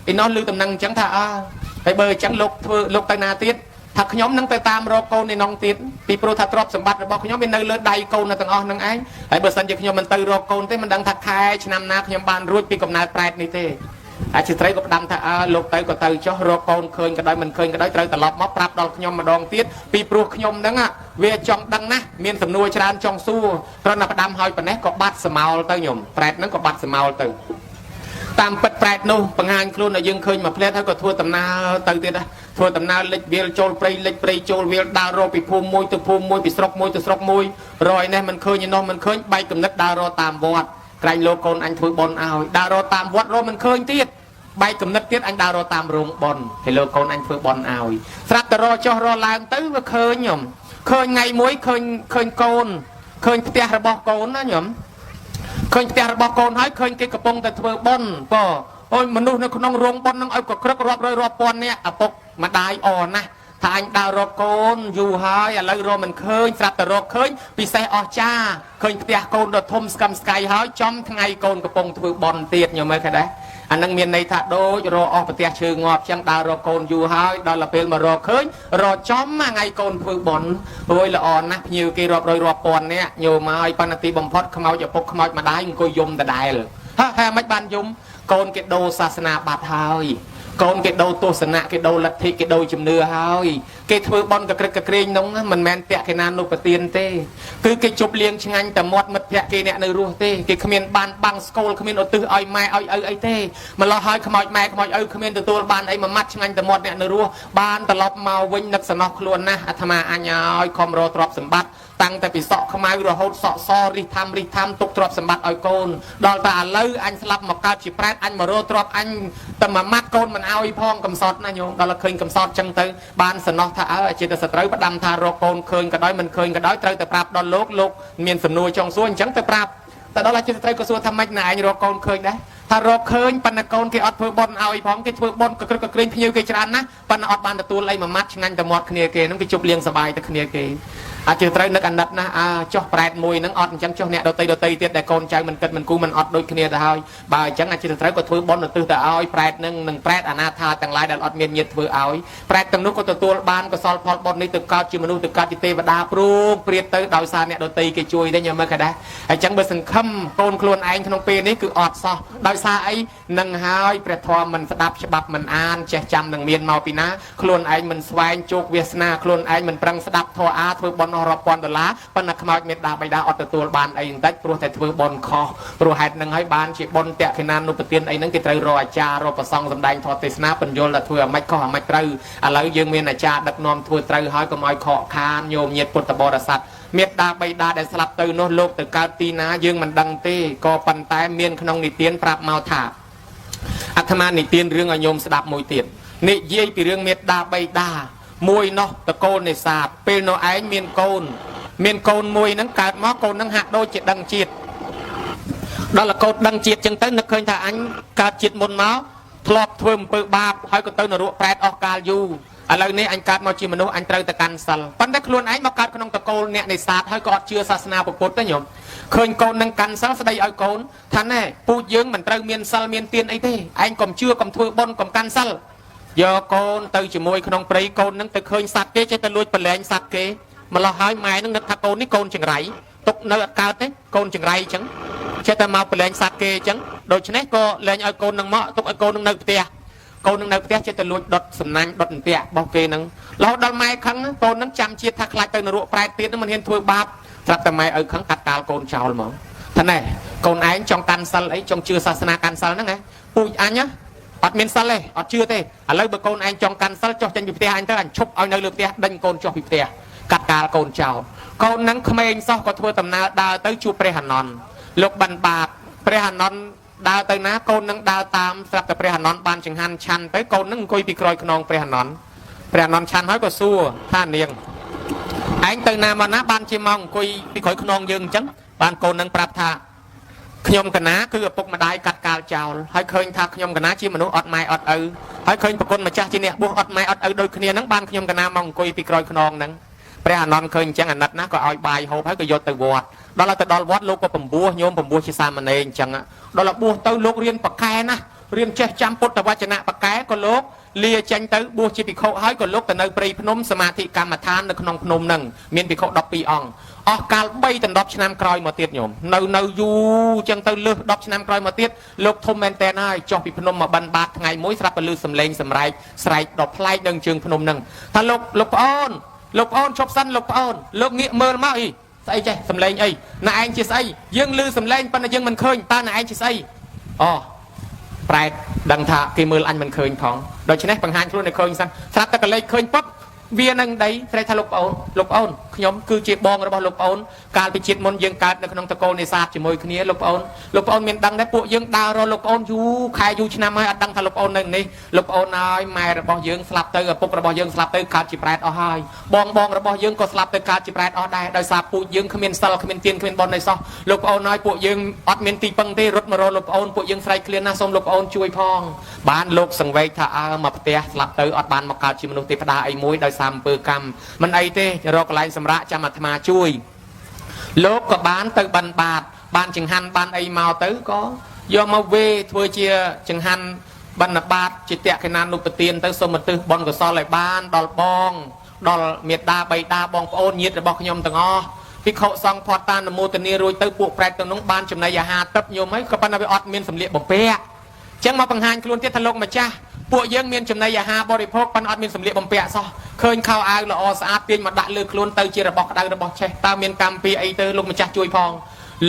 ហើយឯនោះឮតំណែងអញ្ចឹងថាហើយបើអញ្ចឹងលោកធ្វើលោកទៅណាទៀតថាខ្ញុំនឹងទៅតាមរកកូនในនងទៀតពីព្រោះថាទ្រព្យសម្បត្តិរបស់ខ្ញុំវានៅលើដៃកូនទាំងអស់ហ្នឹងឯងហើយបើសិនជាខ្ញុំមិនទៅរកកូនទេមិនដឹងថាខែឆ្នាំណាខ្ញុំបានរួចពីកំណើតប្រែតនេះទេអាចិត្រីក៏ផ្ដាំថាលោកទៅក៏ទៅចុះរកកូនឃើញក៏ដោយមិនឃើញក៏ដោយត្រូវត្រឡប់មកប្រាប់ដល់ខ្ញុំម្ដងទៀតពីព្រោះខ្ញុំហ្នឹងវាចង់ដឹងណាស់មានសំណួរច្រើនចង់សួរគ្រាន់តែផ្ដាំឲ្យប៉ុណ្ណេះក៏បាត់សមោលទៅខ្ញុំប្រែតហ្នឹងក៏បាត់សមោលទៅតាមពិតប្រែតនោះបង្ហាញខ្លួនឲ្យយើងឃើញមកផ្លែតហើយក៏ធ្វើដំណើរទៅទៀតដែរធ្វើដំណើរលិចវាលចូលព្រៃលិចព្រៃចូលវាលដើររកពីភូមិមួយទៅភូមិមួយពីស្រុកមួយទៅស្រុកមួយរយនេះមិនឃើញឯនោះមិនឃើញបែកកំណត់ដើររកតាមវត្តក្រែងលោកកូនអញធ្វើបុណ្យឲ្យដើររកតាមវត្តរកមិនឃើញទៀតបែកកំណត់ទៀតអញដើររកតាមរោងបុណ្យហើយលោកកូនអញធ្វើបុណ្យឲ្យស្រាប់តែរកចុះរកឡើងទៅវាឃើញខ្ញុំឃើញថ្ងៃមួយឃើញកូនឃើញផ្ទះរបស់កូនណាខ្ញុំឃើញផ្ទះរបស់កូនហើយឃើញគេកំពុងតែធ្វើបុណ្យប៉អូយមនុស្សនៅក្នុងរោងបុណ្យនឹងឲ្យកក្រឹករាប់រយរាប់ពាន់នាក់ឪពុកម្ដាយអណាស់ថាអញដើររកកូនយូរហើយឥឡូវរកមិនឃើញស្រាប់តែរកឃើញពិសេសអស្ចារ្យឃើញផ្ទះកូនដ៏ធំស្កឹមស្កៃហើយចំថ្ងៃកូនកំពុងធ្វើបុណ្យទៀតញោមមើលឃើញដែរអានឹងមានន័យថាដូចរកអស់ប្រទះឈើងាប់ចឹងដើររកកូនយូរហើយដល់ពេលមករកឃើញរកចំថ្ងៃកូនធ្វើបុណ្យរួយល្អណាស់ភ្ញៀវគេរាប់រយរាប់ពាន់នាក់ញោមហើយប៉ុន្តែទីបំផុតខ្មោចឪពុកខ្មោចម្ដាយអង្គុយយំដដែលហ่าមិនបានយំកូនគេដូរសាសនាបាត់ហើយកូនគេដូរទស្សនៈគេដូរលទ្ធិគេដូរជំនឿហើយគេធ្វើបន់កក្រឹកកក្រែងនោះមិនមែនតេកេណានុបទានទេគឺគេជប់លៀងឆ្ងាញ់តែមាត់មិត្តភក្តិគេអ្នកនៅរស់ទេគេគ្មានបានបាំងស្គលគ្មានឧទ្ទិសឲ្យម៉ែឲ្យឪអីទេម្ល៉េះហើយខ្មោចម៉ែខ្មោចឪគ្មានទទួលបានអីមួយម៉ាត់ឆ្ងាញ់តែមាត់អ្នកនៅរស់បានត្រឡប់មកវិញនឹកសំណោះខ្លួនណាស់អាត្មាអញឲ្យខំរកទ្រព្យសម្បត្តិតាំងតែពីសក់ខ្មៅរហូតសក់សរិះthamទុកទ្រព្យសម្បត្តិឲ្យកូនដល់តែឥឡូវអញស្លាប់មកកើតជាប្រែតអញមករកទ្រព្យអញតែមួយម៉ាត់កូនមិនឲ្យផងកំសត់ណាញោមដល់ឃើញកំសត់ចឹងទៅបានសំណោះថាអជាសត្រូវផ្ដាំថារកកូនឃើញក៏ដោយមិនឃើញក៏ដោយត្រូវតែប្រាប់ដល់លោកមានសំណួរចង់សួរអញ្ចឹងទៅប្រាប់តែដល់អាជាសត្រូវក៏សួរថាម៉េចណាអញរកកូនឃើញដែរថារកឃើញប៉ុន្តែកូនគេអត់ធ្វើបុណ្យឲ្យផងគេធ្វើបុណ្យកក្រឹកកក្រែងភ្ញៀវគេច្រើនណាស់ប៉ុន្តែអត់បានទទួលអីមួយម៉ាត់ឆ្ងាញ់តែមាត់គ្នាគេហ្នឹងគេជប់លៀងសបាយតែគ្នាគេអាចត្រូវនឹកអាណិតណាចុះប្រែតមួយហ្នឹងអត់អញ្ចឹងចុះអ្នកដតីទៀតដែលកូនចៅមិនគិតមិនគូមិនអត់ដូចគ្នាទៅហើយបើអញ្ចឹងអាចត្រូវក៏ធ្វើបុណ្យឧទ្ទិសទៅឲ្យប្រែតនឹងនឹងប្រែតអនាថាទាំងឡាយដែលអត់មានញាតិធ្វើឲ្យប្រែតទាំងនោះក៏ទទួលបានកសលផលបុណ្យនេះទៅកើតជាមនុស្សទៅកើតជាទេវតាព្រួងព្រាតទៅដោយសារអ្នកដតីគេជួយទេញ៉ាំមើលក៏ដែរអញ្ចឹងបើសង្ឃឹមកូនខ្លួនឯងក្នុងពេលនេះគឺអត់សោះដោយសារអីនឹងហើយព្រះធម៌មិនស្ដាប់ច្បាប់មិនអានចេះចាំនឹងមានមកពីណាខ្លួនឯងមិនស្វែងជោគវាសនាខ្លួនឯងមិនប្រឹងស្ដាប់ធម៌អាធ្វើបុណ្យអស់រាប់ពាន់ដុល្លារប៉ុន្តែខ្មោចមេត្តាបិតាអត់ទទួលបានអីបន្តិចព្រោះតែធ្វើបុណ្យខុសព្រោះហេតុនឹងហើយបានជាបុណ្យតេខេណានុបទានអីហ្នឹងគេត្រូវរកអាចារ្យរកប្រសង់សម្ដែងធម៌ទេសនាបញ្យល់ថាធ្វើអាម៉េចខុសអាម៉េចត្រូវឥឡូវយើងមានអាចារ្យដឹកនាំធ្វើត្រូវហើយកុំឲ្យខកខានញោមញាតិពុទ្ធបរិស័ទមេត្តាបិតាដែលស្លាប់ទៅនោះលោកទៅកើតទីណាយើងមិនដឹងទេក៏ប៉ុន្តែមានក្នុងនិទានប្រាប់មកថា អាត្មានិទានរឿងឲ្យញោមស្ដាប់មួយទៀតនិយាយពីរឿងមេត្តាបៃតាមួយនោះតកូលនេសាទពេលនោះឯងមានកូនមួយហ្នឹងកើតមកកូនហ្នឹងហាក់ដូចជាដឹងជាតិដល់តែកូនដឹងជាតិចឹងទៅនឹកឃើញថាអញកើតជាតិមុនមកធ្លាប់ធ្វើអំពើបាបហើយក៏ទៅនរកប្រែតអស់កាលយូរឥឡូវនេះអញកើតមកជាមនុស្សអញត្រូវតែកាន់សិលប៉ុន្តែខ្លួនឯងមកកើតក្នុងតកូលអ្នកនេសាទហើយក៏អត់ជឿសាសនាពុទ្ធទេញោមឃើញកូននឹងកាន់សិលស្ដីឲ្យកូនថាណែពូជយើងមិនត្រូវមានសិលមានទានអីទេឯងកុំជឿកុំធ្វើបុណ្យកុំកាន់សិលយកកូនទៅជាមួយក្នុងព្រៃកូននឹងទៅឃើញសត្វគេចេះតែលួចប្រឡែងសត្វគេម្លោះហើយម៉ែនឹងនឹកថាកូននេះកូនចង្រៃទុកនៅអត់កើតទេកូនចង្រៃអញ្ចឹងចេះតែមកប្រឡែងសត្វគេអញ្ចឹងដូច្នេះក៏លែងឲ្យកូននឹងមកទុកឲ្យកូននឹងនៅផ្ទះកូននឹងនៅផ្ទះចេះតែលួចដុតសំណាញ់ដុតអន្ទាក់របស់គេនឹងរហូតដល់ម៉ែខឹងកូននឹងចាំជាតិថាខ្លាចទៅនរកប្រែតទៀតនឹងមិនហ៊ានធ្វើបាបត្រាប់តែម៉ែឲ្យខឹងកាត់កាលកូនចោលហ្មងថាណែកូនឯងចង់កាន់សិលអីចង់ជឿសាសនាកាន់សិលហ្នឹងហ៎ពូជអញអត់មានសិលទេអត់ជឿទេឥឡូវបើកូនឯងចង់កាន់សិលចុះចេញពីផ្ទះអញទៅអញឈប់ឲ្យនៅលើផ្ទះដេញកូនចុះពីផ្ទះកាត់កាលកូនចោលកូននឹងក្មេងសោះក៏ធ្វើដំណើរដើរទៅជួបព្រះអានន្ទលោកបានបាបព្រះអានន្ទដើរទៅណាកូននឹងដើរតាមស្រាប់តែព្រះអានន្ទបានចង្ហាន់ឆាន់ទៅកូននឹងអង្គុយពីក្រោយខ្នងព្រះអានន្ទឆាន់ហើយក៏សួរថានាងឯងទៅណាមកណាបានជាមកអង្គុយពីក្រោយខ្នងយើងអញ្ចឹងបានកូននឹងប្រាប់ថាខ្ញុំកណាគឺឪពុកម្ដាយកាត់កាលចោលហើយឃើញថាខ្ញុំកណាជាមនុស្សអត់ម៉ែអត់ឪហើយឃើញប្រគុណម្ចាស់ជាអ្នកបួសអត់ម៉ែអត់ឪដូចគ្នាហ្នឹងបានខ្ញុំកណាមកអង្គុយពីក្រោយខ្នងហ្នឹងព្រះអានន្ទឃើញអញ្ចឹងអាណិតណាក៏ឲ្យបាយហូបហើយក៏យកទៅវត្តដល់ទៅដល់វត្តលោកក៏បំពោះញោមបំពោះជាសាមណេរអញ្ចឹងដល់បួសទៅលោករៀនបកែណារៀនចេះចាំពុទ្ធវចនៈបកែក៏លោកលាចេញទៅបួសជាភិក្ខុហើយក៏លោកទៅនៅព្រៃភ្នំសមាធិកម្មដ្ឋាននៅក្នុងភ្នំហ្នឹងមានភិក្ខុ12អង្គអស់កាល3ដល់10ឆ្នាំក្រោយមកទៀតញោមនៅយូរអញ្ចឹងទៅលើស10ឆ្នាំក្រោយមកទៀតលោកធំមែនតើហើយចុះពីភ្នំមកបិណ្ឌបាតថ្ងៃមួយស្រាប់តែឮសំឡេងសម្រែកស្រែកដល់ប្លែកនឹងជើងភ្នំហ្នឹងថាលោកប្អូនឈប់សិនលោកប្អូនលោកងាកមើលមកអីស្អីចេះសំឡេងអីណែឯងជាស្អីយើងឮសំឡេងប៉ុន្តែយើងមិនឃើញតើណែឯងជាស្អីអូប្រែតដឹងថាគេមើលអញមិនឃើញផងដូច្នេះបង្ហាញខ្លួនឲ្យឃើញសិនស្រាប់តែកលេចឃើញปุ๊បវានឹងដីស្រែកថាលោកប្អូនខ្ញុំគឺជាបងរបស់លោកប្អូនកាលពីជាតិមុនយើងកើតនៅក្នុងតកូលនេសាទជាមួយគ្នាលោកប្អូនមានដឹងដែរពួកយើងដើររកលោកប្អូនយូរខែយូរឆ្នាំហើយអត់ដឹងថាលោកប្អូននៅនេះលោកប្អូនហើយម៉ែរបស់យើងស្លាប់ទៅឪពុករបស់យើងស្លាប់ទៅកើតជាប្រែតអស់ហើយបងរបស់យើងក៏ស្លាប់ទៅកើតជាប្រែតអស់ដែរដោយសារពួកយើងគ្មានសិលគ្មានទានគ្មានបុណ្យអីសោះលោកប្អូនហើយពួកយើងអត់មានទីពឹងទេរត់មករកលោកប្អូនពួកយើងស្រែកឃ្លានណាសូមលោកប្អូនជួយផងបានលោកសង្វេគថាមកផ្ទះស្លាប់ទៅអត់បានមកកើតជាមនុស្សទេវតាអីមួយដោយសារអំពើកម្មមិនអីទេរកកន្លែងសម្រាប់ចាំអាត្មាជួយលោកក៏បានទៅបិណ្ឌបាតបានចង្ហាន់បានអីមកទៅក៏យកមកវេធ្វើជាចង្ហាន់បិណ្ឌបាតជាតេកេណានុបទានទៅសូមឧទ្ទិសបុណ្យកុសលឲ្យបានដល់បងដល់មេត្តាបៃតាបងប្អូនញាតិរបស់ខ្ញុំទាំងអស់ភិក្ខុសង្ឃផាត់តានមោទនារួចទៅពួកប្រែតទាំងនោះបានចំណីអាហារទឹកញោមហើយក៏ប៉ុន្តែវាអត់មានសម្លៀកបំពាក់អញ្ចឹងមកបង្ហាញខ្លួនទៀតថាលោកម្ចាស់ពួកយើងមានចំណីអាហារបរិភោគប៉ុន្តែអត់មានសម្លៀកបំពាក់សោះឃើញខោអាវល្អស្អាតទាញមកដាក់លើខ្លួនទៅជារបស់ក្តៅរបស់ឆេះតើមានកម្មពីអីទៅលោកម្ចាស់ជួយផង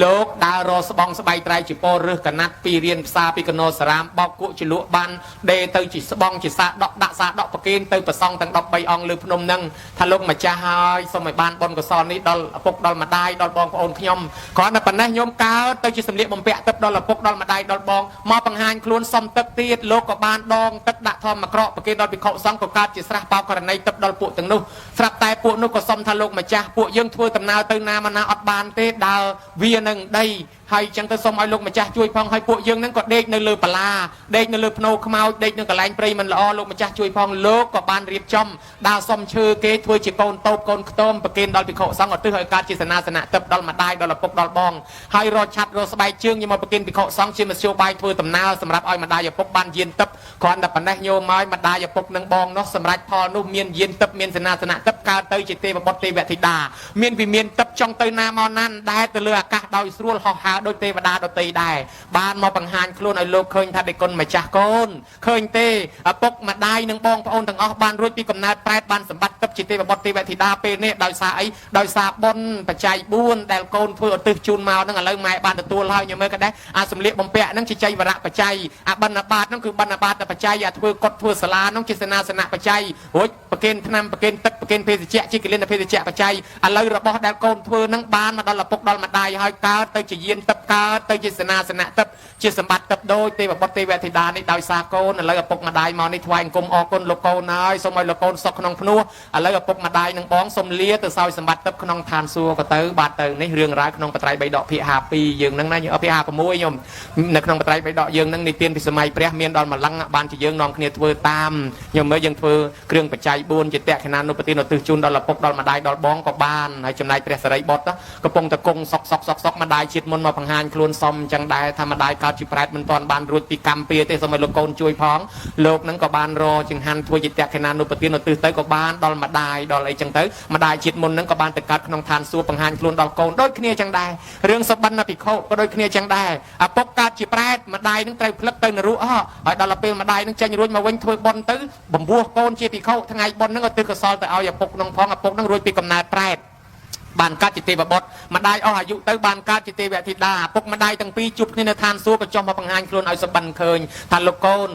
លោកដើររស្បងស្បៃត្រៃជាពររើសកណាត់ពីរៀនផ្សារពីកណោសារាមបោកគក់ជលក់បានដេទៅជាស្បងជាសាដកដាក់សាដកប្រគេនទៅប្រសងទាំង13អង្គលើភ្នំនឹងថាលោកម្ចាស់ហើយសូមឲ្យបានបុណ្យកុសលនេះដល់ឪពុកដល់ម្ដាយដល់បងប្អូនខ្ញុំគ្រាន់តែប៉ុណ្ណេះញោមកើតទៅជាសម្លៀកបំពាក់ទឹកដល់ឪពុកដល់ម្ដាយដល់បងមកបង្ហាញខ្លួនសុំទឹកទៀតលោកក៏បានដងទឹកដាក់ធម្មក្រកប្រគេនដល់ភិក្ខុសង្ឃក៏កើតជាស្រះបោកករណីទឹកដល់ពួកទាំងនោះស្រាប់តែពួកនោះក៏សុំថាលោកម្ចាស់ពួកយើងធ្វើដំណើរទៅណាមកណាអត់បានទេដើរវានឹងដីហើយចឹងទៅសូមឲ្យលោកម្ចាស់ជួយផងហើយពួកយើងនឹងក៏ដេកនៅលើបលាដេកនៅលើភ្នោខ្មោចដេកនៅកន្លែងព្រៃមិនល្អលោកម្ចាស់ជួយផងលោកក៏បានរៀបចំដើរសុំឈើគេធ្វើជាកូនតូបកូនខ្ទមប្រគេនដល់ភិក្ខុសង្ឃឧទ្ទិសឲ្យកើតជាសេនាសនៈទឹកដល់ម្ដាយដល់ឪពុកដល់បងហើយរត់ឆាត់រត់ស្បែកជើងយកមកប្រគេនភិក្ខុសង្ឃជាមធ្យោបាយធ្វើដំណើរសម្រាប់ឲ្យម្ដាយឪពុកបានយានទឹកគ្រាន់តែប៉ុណ្ណេះញោមហើយម្ដាយឪពុកនឹងបងនោះសម្រាប់ផលនោះមានយានទឹកមានសេនាសនៈទឹកកើតទៅជាទេវបុត្រទេវធីតាមានវិមានទឹកចង់ទៅណាមកណាដែរទៅលើអាកាសដោយស្រួលហោះហើរដោយទេវតាដទៃដែរបានមកបង្ហាញខ្លួនឲ្យលោកឃើញថាដេគុណម្ចាស់កូនឃើញទេឪពុកម្ដាយនិងបងប្អូនទាំងអស់បានរួចពីកំណើតប្រែតបានសម្បត្តិទឹកជាទេវបុត្រទេវធីតាពេលនេះដោយសារអីដោយសារបុណ្យបច្ច័យ4ដែលកូនធ្វើឧទ្ទិសជូនមកហ្នឹងឥឡូវម៉ែបានទទួលហើយញមើលក៏ដែរអាសម្លៀកបំពាក់ហ្នឹងជាចៃវរៈបច្ច័យអាបណ្ឌបាតហ្នឹងគឺបណ្ឌបាតបច្ច័យអាធ្វើកុដធ្វើសាលាហ្នឹងជាសេនាសនៈបច្ច័យរួចប្រគេនថ្នាំប្រគេនទឹកប្រគេនភេសជ្ជៈជាកិលេនភេសជ្ជៈបច្ច័យឥឡូវរបស់ដែលកូនធ្វើហ្នឹងបានមកដល់ឪពុកដល់ម្ដាយហើយ កើតទៅជាយានទឹកកើតទៅជាសេនាសនៈទឹកជាសម្បត្តិទឹកដូចទេវបុត្រទេវធីតានេះដោយសារកូនឥឡូវឪពុកម្ដាយមកនេះថ្វាយអង្គមអរគុណលោកកូនហើយសូមឲ្យលោកកូនសុខក្នុងភ្នោះឥឡូវឪពុកម្ដាយនឹងបងសូមលាទៅសោយសម្បត្តិទឹកក្នុងឋានសួគ៌ក៏ទៅបាទទៅនេះរឿងរ៉ាវក្នុងបត្រៃបិដកភាគ52យើងហ្នឹងណាភាគ56ខ្ញុំនៅក្នុងបត្រៃបិដកយើងហ្នឹងនិទានពីសម័យព្រះមានដល់ម្លឹងបានជាយើងនាំគ្នាធ្វើតាមខ្ញុំមើលយើងធ្វើគ្រឿងបច្ច័យ4ជាតេខេណានុបទានឧទ្ទិសជូនដល់ឪពុកដល់ម្ដាយដល់បងក៏បានហើយចំណែកព្រះសិរីបុត្រកំពុងតែគង់សុកម្ដាយជាតិមុនមកបង្ហាញខ្លួនសមអញ្ចឹងដែរថាម្ដាយកើតជាប្រែតមិនទាន់បានរួចពីកម្មពៀទេសូមឲ្យលោកកូនជួយផងលោកហ្នឹងក៏បានរចង្ហាន់ធ្វើជាតេខេណានុបទានឧទ្ទិសទៅក៏បានដល់ម្ដាយដល់អីចឹងទៅម្ដាយជាតិមុនហ្នឹងក៏បានទៅកើតក្នុងឋានសួគ៌បង្ហាញខ្លួនដល់កូនដូចគ្នាចឹងដែររឿងសុបិនភិក្ខុក៏ដូចគ្នាចឹងដែរឪពុកកើតជាប្រែតម្ដាយនឹងត្រូវផ្លឹកទៅនរកហើយដល់ពេលម្ដាយនឹងចេញរួចមកវិញធ្វើបុណ្យទៅបំពោះកូនជាភិក្ខុថ្ងៃបុណ្យនឹងឧទ្ទិសកុសលទៅឲ្យឪពុកក្នុងផងឪពុកនឹងរួចពីកំណើតប្រែតបានកើតជាទេវបុត្រម្ដាយអស់អាយុទៅបានកើតជាទេវធីតាពុកម្ដាយទាំងពីរជួបគ្នានៅឋានសួគ៌ក៏ចុះមកបង្ហាញខ្លួនឲ្យសម្បិនឃើញថាលោកកូន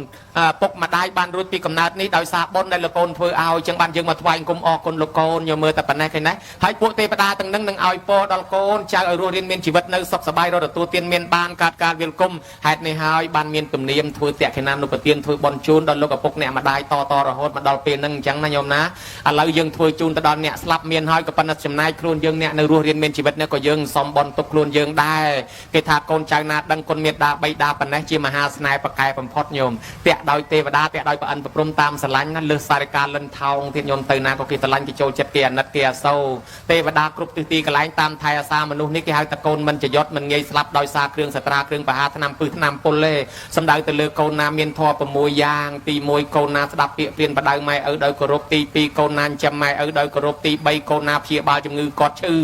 ពុកម្ដាយបានរួចពីកំណើតនេះដោយសារបុណ្យដែលលោកកូនធ្វើឲ្យចឹងបានយើងមកថ្វាយអង្គមអរគុណលោកកូនយកមើលតែប៉ុណ្ណេះឃើញណាហើយពួកទេវតាទាំងនឹងនឹងឲ្យពរដល់កូនចៅឲ្យរស់រានមានជីវិតនៅសុខសប្បាយរកទទួលទានមានបានកើតការវិលគុំហេតុនេះហើយបានមានទំនៀមធ្វើតេខេណានុបទានធ្វើបុណ្យជូនដល់លោកឪពុកអ្នកម្ដាយតរហូតមកដល់ពេលហ្នឹងអញ្ចឹងណាញោមណាឥឡូវយើងធ្វើជូនទៅដល់អ្នកស្លាប់មានហើយក៏ប៉ុន្តែចំណែកខ្លួនយើងអ្នកនៅរស់រានមានជីវិតនេះក៏យើងសំបន់ទុកខ្លួនយើងដែរគេថាកូនចៅណាដឹងគុណមេត្តាបៃតាប៉ុណ្ណេះជាមហាស្នេហ៍ប្រកែបំផុតញោមតាក់ដោយទេវតាតាក់ដោយប្រអិនប្រព្រំតាមស្រឡាញ់ណាលើសសារិកាលិនថោងទៀតញោមទៅណាក៏គេស្រឡាញ់គេចូលចិត្តគេអាណិតគេអាសូរទេវតាគ្រប់ទិសទីកន្លែងតាមថែអាសាមនុស្សនេះគេហៅថាកូនមិនចយត់មិនងាយស្លាប់ដោយសារគ្រឿងសត្រាគ្រឿងបហាថ្នាំពឹសថ្នាំពុលទេសំដៅទៅលើកូនណាមានធម៌6យ៉ាងទី1កូនណាស្ដាប់ពាក្យព្រានបដៅម៉ែឪដោយគោរពទី2កូនណាចិញ្ចឹមម៉ែឪដោយគោរពទី3កូនណាព្យាបាលជំងឺគាត់ឈឺ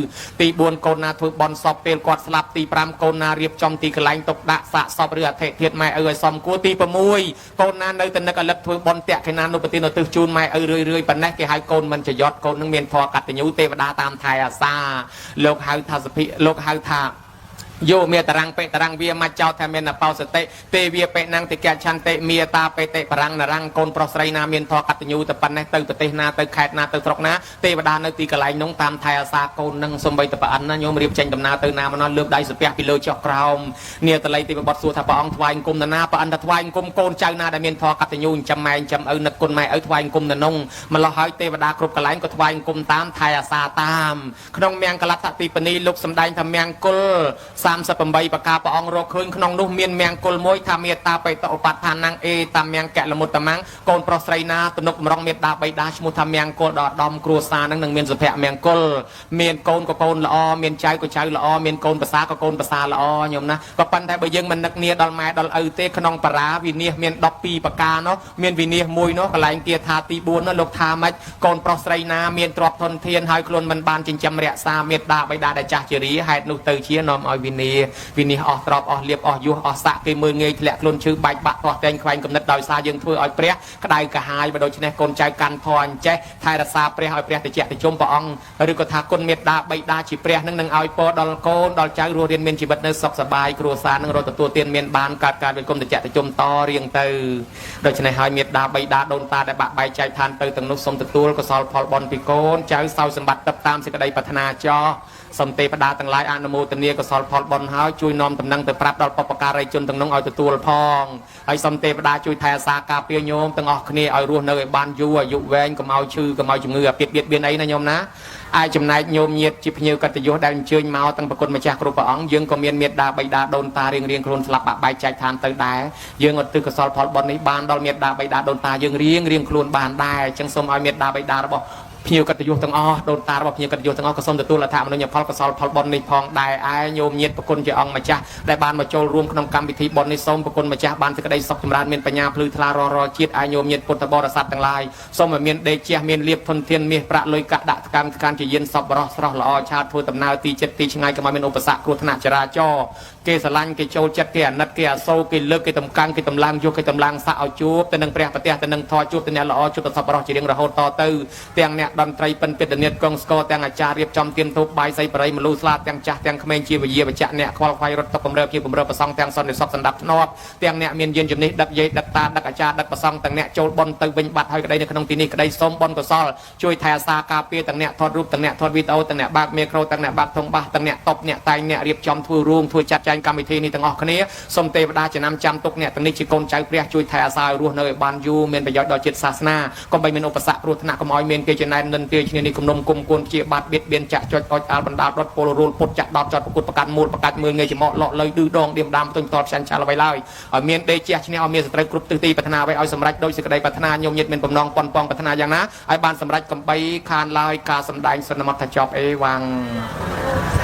ទី4កូនណាធ្វើបន់សពពេលគាត់ស្លាប់ទី5កូនណារៀបចំទីកន្លែងទុកដាក់សាកសពឬអធិធាតុម៉ែឪឲ្យសមគួរទី6កូនណានៅតែនឹកឲ្យលឹកធ្វើបន់តេខេណានុបទានឧទ្ទិសជូនម៉ែឪរឿយប៉ុណ្ណេះគេហៅកូនមិនចយត់កូននឹងមានធម៌កតញ្ញូទេវតាតាមថែអាសាលោកហៅថាសភិលោកហៅថាយោមេតរាំងបេតរាំងវាមកចោតថាមានបោសតិទេវាបេណាំងតិកឆន្តិមេតាបេតិបរាំងនរាំងកូនប្រុសស្រីណាមានធម៌កតញ្ញូទៅប៉ុណ្ណេះទៅប្រទេសណាទៅខេត្តណាទៅស្រុកណាទេវតានៅទីកន្លែងនោះតាមថែអាសាកូននឹងសំបីតប្រអិនណាញោមរៀបចេញដំណើរទៅណាមកណោះលើកដៃសំពះពីលើចុះក្រោមនាតល័យទេវបុត្រសួរថាព្រះអង្គថ្វាយអង្គមណាប្រអិនថាថ្វាយអង្គមកូនចៅណាដែលមានធម៌កតញ្ញូចិញ្ចឹមម៉ែចិញ្ចឹមឪនឹកគុណម៉ែឪថ្វាយអង្គមនៅនោះម្លោះហើយទេវតាគ្រប់កន្លែងក៏ថ្វាយអង្គមតាមថែអាសាតាមក្នុងមង្គលតទីបនីលោកសម្ដែងថាមង្គល38ប្រការព្រះអង្គរកឃើញក្នុងនោះមានមង្គលមួយថាមេត្តាបេតឧបដ្ឋានងអេតាមង្គលមុតតមង្គកូនប្រុសស្រីណាទំនុកម្រងមេត្តាបៃតាឈ្មោះថាមង្គលដល់ដំគ្រួសារនឹងមានសុភមង្គលមានកូនក៏កូនល្អមានចៅក៏ចៅល្អមានកូនប្រសាក៏កូនប្រសាល្អញោមណាក៏ប៉ុន្តែបើយើងមិននឹកនាដល់ម៉ែដល់ឪទេក្នុងបារាវិនិច្ឆ័យមាន12ប្រការនោះមានវិនិច្ឆ័យមួយនោះកន្លែងគាថាទី4នោះលោកថាម៉េចកូនប្រុសស្រីណាមានទ្រព្យធនធានហើយខ្លួនមិនបានចិញ្ចឹមរក្សាមេត្តាបៃតាដែលចាស់ជរាហេតុនោះទៅជានាំឲ្យវិនិច្ឆ័យអស់ទ្រព្យអស់លៀបអស់យុះអស់ស័កគេមើលងាយធ្លាក់ខ្លួនឈឺបែកបាក់ទាស់តែងខ្វែងកំណត់ដោយសារយើងធ្វើឲ្យព្រះក្តៅកាហាយបើដូច្នេះកូនចៅកាន់ធម៌អញ្ចេះថែរក្សាព្រះឲ្យព្រះតិចតិជុំព្រះអង្គឬក៏ថាគុណមេត្តាបៃតាជាព្រះនឹងឲ្យពរដល់កូនដល់ចៅរស់រានមានជីវិតនៅសុខសប្បាយគ្រួសារនឹងរត់ទទួលទានមានបានកើតការវិគុំតិចតិជុំតរៀងទៅដូច្នេះហើយមេត្តាបៃតាដូនតាដែលបាក់បែកចែកឋានទៅទាំងនោះសូមទទួលកុសលផលបុណ្យពីកូនចៅសោយសម្បត្តិតាមសេចក្តីប្រាថ្នាចោសំទេវតាទាំងឡាយអនុមោទនាកុសលផលបុណ្យហើយជួយនាំដំណឹងទៅប្រាប់ដល់បុព្វការីជនទាំងនោះឲ្យទទួលផងហើយសំទេវតាជួយថែអាសាការពារញោមទាំងអស់គ្នាឲ្យរស់នៅឲ្យបានយូរអាយុវែងកុំឲ្យឈឺកុំឲ្យជំងឺអាពាហ៍បៀតបៀនអីណាញោមណាអាចចំណែកញោមញាតជាភ្ញៀវកតញ្ញូដែលអញ្ជើញមកទាំងប្រគុណម្ចាស់គ្រប់ព្រះអង្គយើងក៏មានមេត្តាបៃតាដូនតារៀងខ្លួនស្លាប់បាក់បែកចែកឋានទៅដែរយើងឧទ្ទិសកុសលផលបុណ្យនេះបានដល់មេត្តាបៃតាដូនតាយើងរៀងខ្លួនបានដែរអញ្ចឹងសូមឲ្យមេត្តាបៃតារបស់ភ្ញៀវកតញ្ញូទាំងអស់ដូនតារបស់ភ្ញៀវកតញ្ញូទាំងអស់ក៏សូមទទួលអត្ថមនុញ្ញផលកុសលផលបុណ្យនេះផងដែរឯញោមញាតប្រគុណជាអង្គម្ចាស់ដែលបានមកចូលរួមក្នុងកម្មវិធីបុណ្យនេះសូមប្រគុណម្ចាស់បានសេចក្តីសុខចម្រើនមានបញ្ញាភ្លឺថ្លារាល់ជាតិឯញោមញាតពុទ្ធបរិស័ទទាំងឡាយសូមឲ្យមានដេកជះមានលៀបធនធានមាសប្រាក់លុយកាក់ដាក់កម្មជាយានសពបរោះស្រស់ល្អឆាតធ្វើដំណើរទីចិត្តទីឆ្ងាយកុំឲ្យមានឧបសគ្គគ្រោះថ្នាក់ចរាចរណ៍ គេស្រឡាញ់គេចូលចិត្តគេអាណិតគេអាសូរគេលើកគេតំកាំងគេតំឡាងយកគេតំឡាងសាក់ឲ្យជួបទៅនឹងព្រះប្រទេសទៅនឹងធរជួបទៅអ្នកល្អជួបទៅសពរស់ជារៀងរហូតតទៅទាំងអ្នកតន្ត្រីពិនពិតនិតកងស្គរទាំងអាចារ្យរៀបចំទៀនធូបបាយសីបរិយមលូស្លាតទាំងចាស់ទាំងក្មេងជាវិយាបច្ចៈអ្នកខ្វល់ខ្វាយរត់តុកបំរើជាបំរើប្រសងទាំងសន្តិសុខសណ្ដាប់ធ្នាប់ទាំងអ្នកមានយានជំនិះដឹកយាយដឹកតាដឹកអាចារ្យដឹកប្រសងទាំងអ្នកចូលបុណ្យទៅវិញបាត់ហើយក្តីនៅក្នុងទីនេះក្តីសូមបុណ្យកុសលជួយថែអាសាការពារទាំងអ្នកថតរូបទាំងអ្នកថតវីដេអូទាំងអ្នកបើកមីក្រូទាំងអ្នកបើកធុងបាសទាំងអ្នកតបអ្នកតែងអ្នករៀបចំធ្វើរួមធ្វើចាត់ចែងកម្មវិធីនេះទាំងអស់គ្នាសូមទេវតាចំណាំចាំទុកអ្នកទាំងនេះជាកូនចៅព្រះជួយថែអាសាឲ្យរស់នៅឲ្យបានយូរមានប្រយោជន៍ដល់ជាតិសាសនាកុំបីមានឧបសគ្គគ្រោះថ្នាក់កុំឲ្យមានគេចំណែននិន្ទាឈ្នានេះគំនុំគុំគួនជាបាត់បៀតបៀនចាក់ចុចអុចអាលបណ្ដាលរត់ពលរូលពុតចាក់ដបចតប្រគួតប្រកាត់មូលប្រកាច់មើលងាយចំអកលក់លើឌឺដងឌៀមដាមទុញតបផ្សាញ់ឆាលអ្វីឡើយឲ្យមានដេជះឈ្នះឲ្យមានសត្រូវគ្រប់ទិសទីប្រាថ្នាអ្វីឲ្យសម្រេចដោយសេចក្តីប្រាថ្នាញោមញាតមានបំណងប៉ុនប៉ងប្រាថ្នាយ៉ាងណាឲ្យបានសម្រេចកំបីខានឡើយការសម្ដែងសន្មតថាចប់អេវ៉ាំង